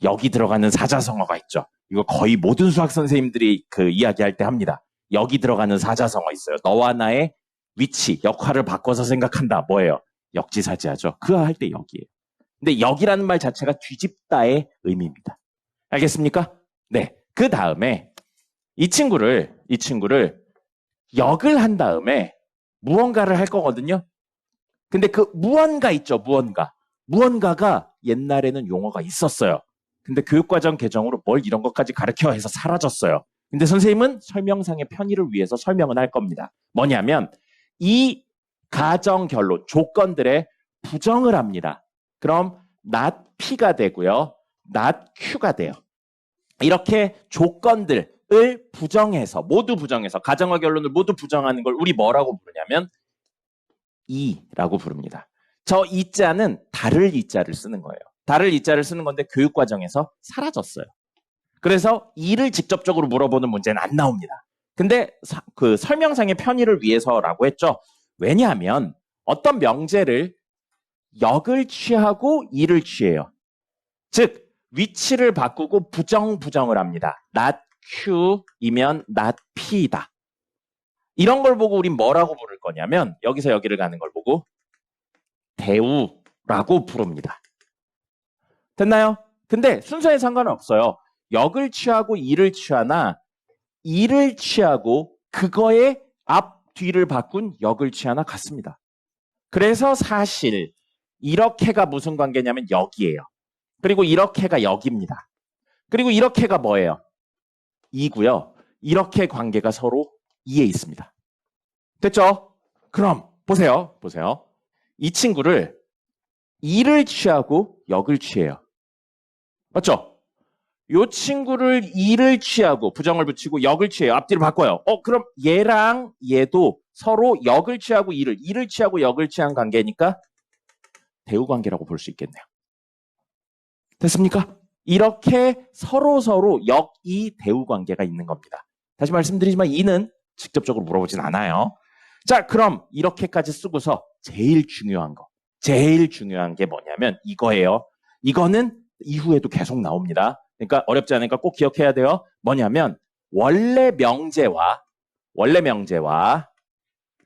역이 들어가는 사자성어가 있죠. 이거 거의 모든 수학 선생님들이 그 이야기할 때 합니다. 역이 들어가는 사자성어 있어요. 너와 나의 위치, 역할을 바꿔서 생각한다. 뭐예요? 역지사지하죠. 그 할 때 역이에요. 근데 역이라는 말 자체가 뒤집다의 의미입니다. 알겠습니까? 네. 그 다음에 이 친구를 역을 한 다음에 무언가를 할 거거든요. 근데 그 무언가 있죠. 무언가가 옛날에는 용어가 있었어요. 근데 교육과정 개정으로 뭘 이런 것까지 가르쳐 해서 사라졌어요. 근데 선생님은 설명상의 편의를 위해서 설명은 할 겁니다. 뭐냐면 이 가정 결론 조건들의 부정을 합니다. 그럼 not P가 되고요. not Q가 돼요. 이렇게 조건들을 모두 부정해서 가정과 결론을 모두 부정하는 걸 우리 뭐라고 부르냐면 이라고 부릅니다. 저 이자는 다를 이자를 쓰는 거예요. 다를 이자를 쓰는 건데 교육과정에서 사라졌어요. 그래서 이를 직접적으로 물어보는 문제는 안 나옵니다. 근데 그 설명상의 편의를 위해서라고 했죠. 왜냐하면 어떤 명제를 역을 취하고 이를 취해요. 즉 위치를 바꾸고 부정을 합니다. not Q이면 not P다. 이런 걸 보고 우린 뭐라고 부를 거냐면 여기서 여기를 가는 걸 보고 대우라고 부릅니다. 됐나요? 근데 순서에 상관은 없어요. 역을 취하고 이를 취하나 이를 취하고 그거의 앞 뒤를 바꾼 역을 취하나 같습니다. 그래서 사실 이렇게가 무슨 관계냐면 역이에요. 그리고 이렇게가 역입니다. 그리고 이렇게가 뭐예요? 이고요. 이렇게 관계가 서로 이에 있습니다. 됐죠? 그럼 보세요. 이 친구를 이를 취하고 역을 취해요. 맞죠? 이 친구를 이를 취하고 부정을 붙이고 역을 취해요. 앞뒤로 바꿔요. 그럼 얘랑 얘도 서로 역을 취하고 이를 취하고 역을 취한 관계니까 대우 관계라고 볼 수 있겠네요. 됐습니까? 이렇게 서로 역이 대우 관계가 있는 겁니다. 다시 말씀드리지만 이는 직접적으로 물어보진 않아요. 자, 그럼 이렇게까지 쓰고서 제일 중요한 게 뭐냐면 이거예요. 이거는 이후에도 계속 나옵니다. 그러니까 어렵지 않으니까 꼭 기억해야 돼요. 뭐냐면 원래 명제와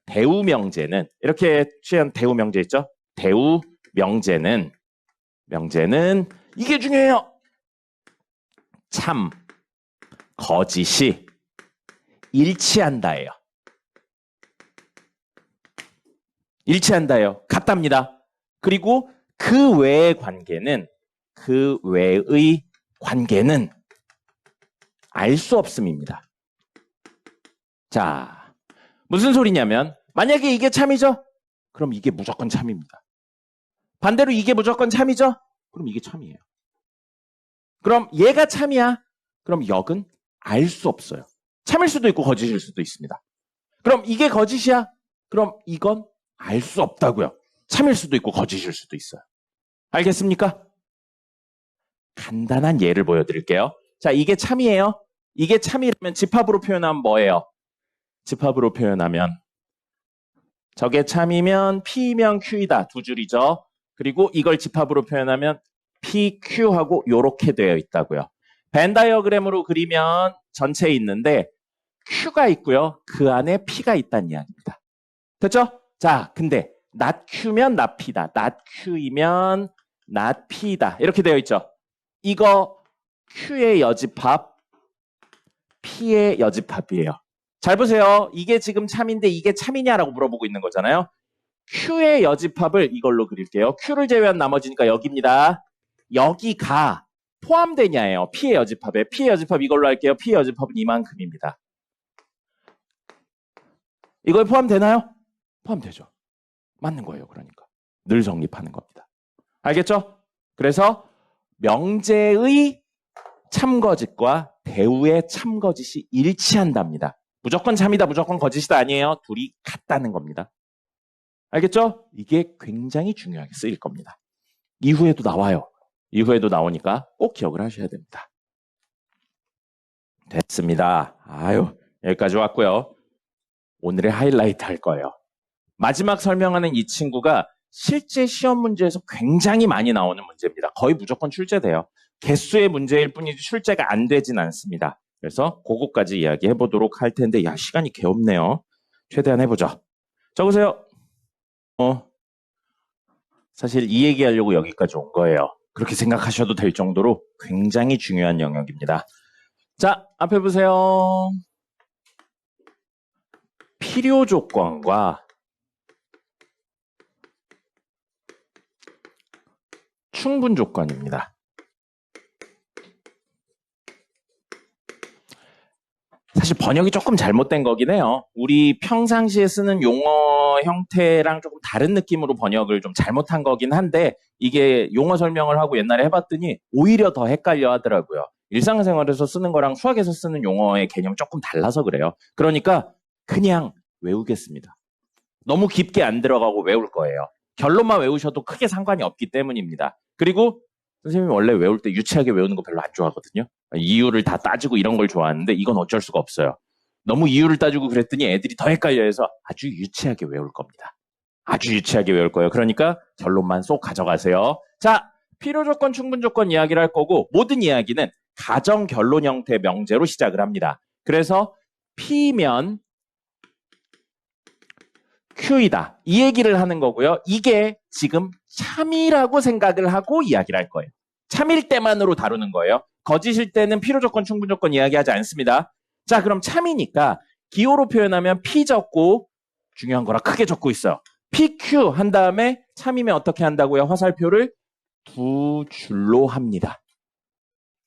대우 명제는 이렇게 취한 대우 명제 있죠? 대우 명제는 이게 중요해요. 참, 거짓이 일치한다예요. 같답니다. 그리고 그 외의 관계는 알 수 없음입니다. 자, 무슨 소리냐면 만약에 이게 참이죠? 그럼 이게 무조건 참입니다. 반대로 이게 무조건 참이죠? 그럼 이게 참이에요. 그럼 얘가 참이야? 그럼 역은 알 수 없어요. 참일 수도 있고 거짓일 수도 있습니다. 그럼 이게 거짓이야? 그럼 이건 알 수 없다고요. 참일 수도 있고 거짓일 수도 있어요. 알겠습니까? 간단한 예를 보여드릴게요. 자, 이게 참이에요. 이게 참이라면 집합으로 표현하면 뭐예요? 집합으로 표현하면 저게 참이면 P면 Q이다. 두 줄이죠. 그리고 이걸 집합으로 표현하면 PQ하고 이렇게 되어 있다고요. 벤 다이어그램으로 그리면 전체에 있는데 Q가 있고요. 그 안에 P가 있다는 이야기입니다. 됐죠? 자, 근데 not Q면 not P다. not Q이면 not P다. 이렇게 되어 있죠. 이거 Q의 여집합, P의 여집합이에요. 잘 보세요. 이게 지금 참인데 이게 참이냐라고 물어보고 있는 거잖아요. Q의 여집합을 이걸로 그릴게요. Q를 제외한 나머지니까 여기입니다. 여기가 포함되냐예요. P의 여집합에. P의 여집합 이걸로 할게요. P의 여집합은 이만큼입니다. 이거에 포함되나요? 포함되죠. 맞는 거예요. 그러니까. 늘 성립하는 겁니다. 알겠죠? 그래서 명제의 참거짓과 대우의 참거짓이 일치한답니다. 무조건 참이다, 무조건 거짓이다 아니에요. 둘이 같다는 겁니다. 알겠죠? 이게 굉장히 중요하게 쓰일 겁니다. 이후에도 나와요. 이후에도 나오니까 꼭 기억을 하셔야 됩니다. 됐습니다. 아유, 여기까지 왔고요. 오늘의 하이라이트 할 거예요. 마지막 설명하는 이 친구가 실제 시험 문제에서 굉장히 많이 나오는 문제입니다. 거의 무조건 출제돼요. 개수의 문제일 뿐이지 출제가 안 되진 않습니다. 그래서 그거까지 이야기해 보도록 할 텐데 시간이 개 없네요. 최대한 해보죠. 적으세요. 사실 이 얘기하려고 여기까지 온 거예요. 그렇게 생각하셔도 될 정도로 굉장히 중요한 영역입니다. 자, 앞에 보세요. 필요 조건과 충분 조건입니다. 사실 번역이 조금 잘못된 거긴 해요. 우리 평상시에 쓰는 용어 형태랑 조금 다른 느낌으로 번역을 좀 잘못한 거긴 한데 이게 용어 설명을 하고 옛날에 해봤더니 오히려 더 헷갈려 하더라고요. 일상생활에서 쓰는 거랑 수학에서 쓰는 용어의 개념이 조금 달라서 그래요. 그러니까 그냥 외우겠습니다. 너무 깊게 안 들어가고 외울 거예요. 결론만 외우셔도 크게 상관이 없기 때문입니다. 그리고 선생님이 원래 외울 때 유치하게 외우는 거 별로 안 좋아하거든요. 이유를 다 따지고 이런 걸 좋아하는데 이건 어쩔 수가 없어요. 너무 이유를 따지고 그랬더니 애들이 더 헷갈려해서 아주 유치하게 외울 겁니다. 아주 유치하게 외울 거예요. 그러니까 결론만 쏙 가져가세요. 자, 필요 조건, 충분 조건 이야기를 할 거고 모든 이야기는 가정 결론 형태 명제로 시작을 합니다. 그래서 P면 Q이다. 이 얘기를 하는 거고요. 이게 지금 참이라고 생각을 하고 이야기를 할 거예요. 참일 때만으로 다루는 거예요. 거짓일 때는 필요 조건, 충분 조건 이야기하지 않습니다. 자, 그럼 참이니까 기호로 표현하면 P 적고 중요한 거라 크게 적고 있어요. PQ 한 다음에 참이면 어떻게 한다고요? 화살표를 두 줄로 합니다.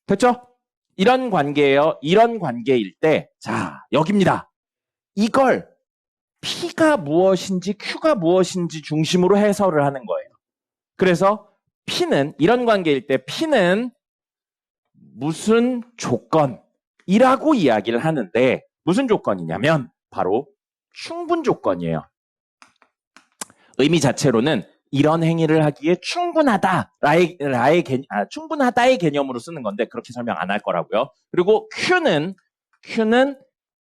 됐죠? 이런 관계예요. 이런 관계일 때, 자, 여기입니다. 이걸 P가 무엇인지 Q가 무엇인지 중심으로 해설을 하는 거예요. 그래서 P는, 이런 관계일 때 P는 무슨 조건이라고 이야기를 하는데, 무슨 조건이냐면 바로 충분 조건이에요. 의미 자체로는 이런 행위를 하기에 충분하다의 개념으로 쓰는 건데 그렇게 설명 안 할 거라고요. 그리고 Q는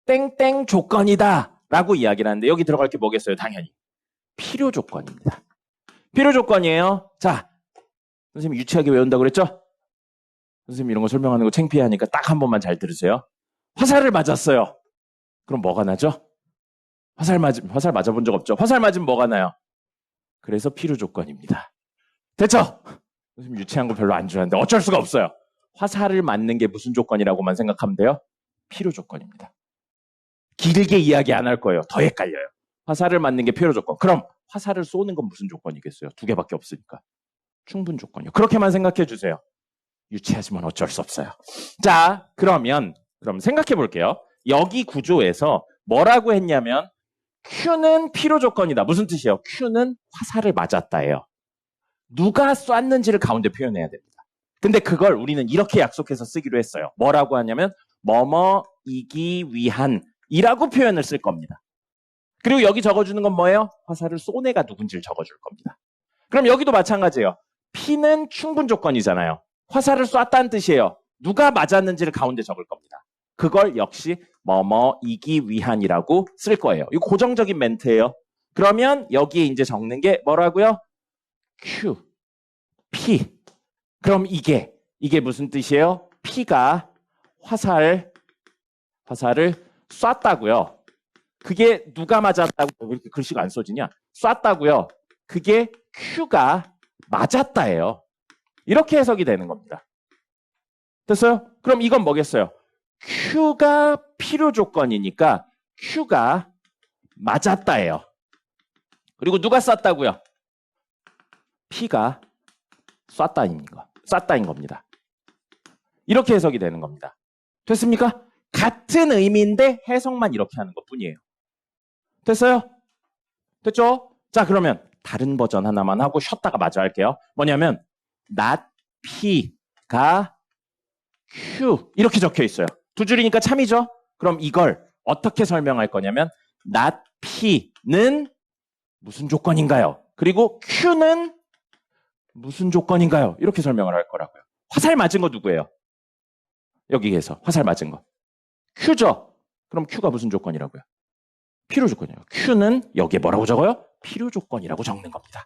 땡땡 조건이다 라고 이야기를 하는데 여기 들어갈 게 뭐겠어요? 당연히 필요 조건입니다. 필요 조건이에요. 자, 선생님 유치하게 외운다고 그랬죠? 선생님 이런 거 설명하는 거 창피하니까 딱 한 번만 잘 들으세요. 화살을 맞았어요. 그럼 뭐가 나죠? 화살 맞아본 적 없죠? 화살 맞으면 뭐가 나요? 그래서 필요 조건입니다. 됐죠? 선생님 유치한 거 별로 안 좋아하는데 어쩔 수가 없어요. 화살을 맞는 게 무슨 조건이라고만 생각하면 돼요? 필요 조건입니다. 길게 이야기 안 할 거예요. 더 헷갈려요. 화살을 맞는 게 필요 조건. 그럼 화살을 쏘는 건 무슨 조건이겠어요? 두 개밖에 없으니까. 충분 조건이요. 그렇게만 생각해 주세요. 유치하지만 어쩔 수 없어요. 자, 그럼 생각해 볼게요. 여기 구조에서 뭐라고 했냐면 Q는 필요 조건이다. 무슨 뜻이에요? Q는 화살을 맞았다예요. 누가 쐈는지를 가운데 표현해야 됩니다. 근데 그걸 우리는 이렇게 약속해서 쓰기로 했어요. 뭐라고 하냐면 뭐뭐이기 위한 이라고 표현을 쓸 겁니다. 그리고 여기 적어주는 건 뭐예요? 화살을 쏜 애가 누군지를 적어줄 겁니다. 그럼 여기도 마찬가지예요. P는 충분 조건이잖아요. 화살을 쐈다는 뜻이에요. 누가 맞았는지를 가운데 적을 겁니다. 그걸 역시 뭐뭐이기 위한이라고 쓸 거예요. 이거 고정적인 멘트예요. 그러면 여기에 이제 적는 게 뭐라고요? Q, P. 그럼 이게 무슨 뜻이에요? P가 화살을 쐈다고요. 그게 누가 맞았다고 왜 이렇게 글씨가 안 써지냐? 쐈다고요. 그게 Q가 맞았다예요. 이렇게 해석이 되는 겁니다. 됐어요? 그럼 이건 뭐겠어요? Q가 필요 조건이니까 Q가 맞았다예요. 그리고 누가 쐈다고요? P가 쐈다인 겁니다. 이렇게 해석이 되는 겁니다. 됐습니까? 같은 의미인데 해석만 이렇게 하는 것뿐이에요. 됐어요? 됐죠? 자, 그러면 다른 버전 하나만 하고 쉬었다가 마저 할게요. 뭐냐면 not P가 Q 이렇게 적혀 있어요. 두 줄이니까 참이죠? 그럼 이걸 어떻게 설명할 거냐면 not P는 무슨 조건인가요? 그리고 Q는 무슨 조건인가요? 이렇게 설명을 할 거라고요. 화살 맞은 거 누구예요? 여기에서 화살 맞은 거. Q죠? 그럼 Q가 무슨 조건이라고요? 필요 조건이에요. Q는 여기에 뭐라고 적어요? 필요 조건이라고 적는 겁니다.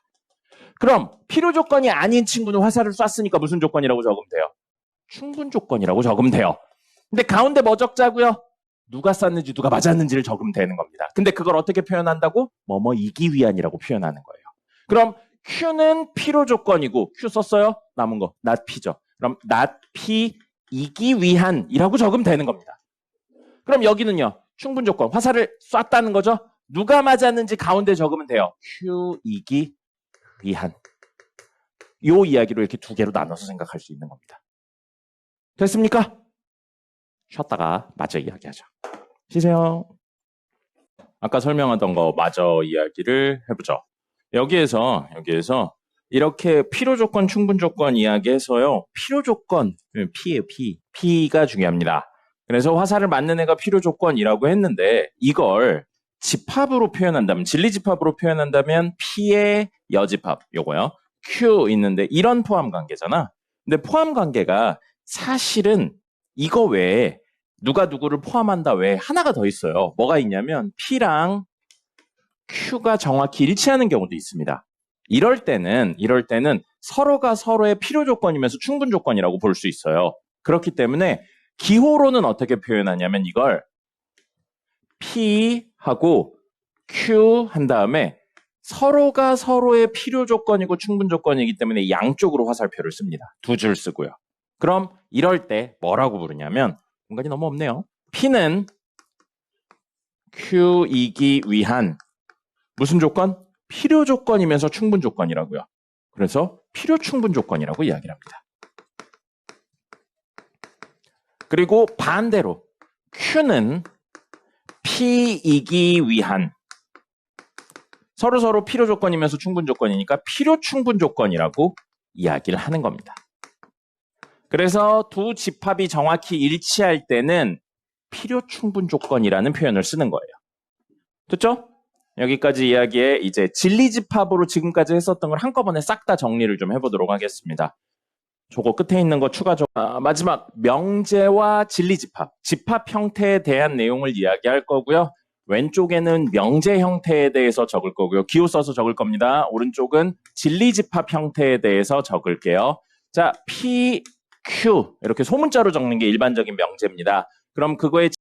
그럼 필요 조건이 아닌 친구는 화살을 쐈으니까 무슨 조건이라고 적으면 돼요? 충분 조건이라고 적으면 돼요. 근데 가운데 뭐 적자고요? 누가 쐈는지 누가 맞았는지를 적으면 되는 겁니다. 근데 그걸 어떻게 표현한다고? 뭐뭐이기 위한이라고 표현하는 거예요. 그럼 Q는 필요 조건이고 Q 썼어요? 남은 거 not P죠. 그럼 not P 이기 위한이라고 적으면 되는 겁니다. 그럼 여기는요. 충분 조건. 화살을 쐈다는 거죠. 누가 맞았는지 가운데 적으면 돼요. Q 이기 위한. 요 이야기로 이렇게 두 개로 나눠서 생각할 수 있는 겁니다. 됐습니까? 쉬었다가 마저 이야기하죠. 쉬세요. 아까 설명하던 거 마저 이야기를 해보죠. 여기에서 이렇게 필요 조건, 충분 조건 이야기해서요. 필요 조건, P예요, P. P가 중요합니다. 그래서 화살을 맞는 애가 필요 조건이라고 했는데 이걸 집합으로 표현한다면, 진리집합으로 표현한다면 P의 여집합, 요거요. Q 있는데 이런 포함 관계잖아. 근데 포함 관계가 사실은 이거 외에 누가 누구를 포함한다 외에 하나가 더 있어요. 뭐가 있냐면 P랑 Q가 정확히 일치하는 경우도 있습니다. 이럴 때는 서로가 서로의 필요 조건이면서 충분 조건이라고 볼 수 있어요. 그렇기 때문에 기호로는 어떻게 표현하냐면 이걸 P하고 Q 한 다음에 서로가 서로의 필요 조건이고 충분 조건이기 때문에 양쪽으로 화살표를 씁니다. 두 줄 쓰고요. 그럼 이럴 때 뭐라고 부르냐면 공간이 너무 없네요. P는 Q이기 위한 무슨 조건? 필요 조건이면서 충분 조건이라고요. 그래서 필요 충분 조건이라고 이야기를 합니다. 그리고 반대로 Q는 P이기 위한 서로 필요 조건이면서 충분 조건이니까 필요 충분 조건이라고 이야기를 하는 겁니다. 그래서 두 집합이 정확히 일치할 때는 필요 충분 조건이라는 표현을 쓰는 거예요. 됐죠? 여기까지 이야기에 이제 진리집합으로 지금까지 했었던 걸 한꺼번에 싹 다 정리를 좀 해보도록 하겠습니다. 저거 끝에 있는 거 추가적으로 마지막 명제와 진리집합, 집합 형태에 대한 내용을 이야기할 거고요. 왼쪽에는 명제 형태에 대해서 적을 거고요. 기호 써서 적을 겁니다. 오른쪽은 진리집합 형태에 대해서 적을게요. 자, P, Q 이렇게 소문자로 적는 게 일반적인 명제입니다. 그럼 그거의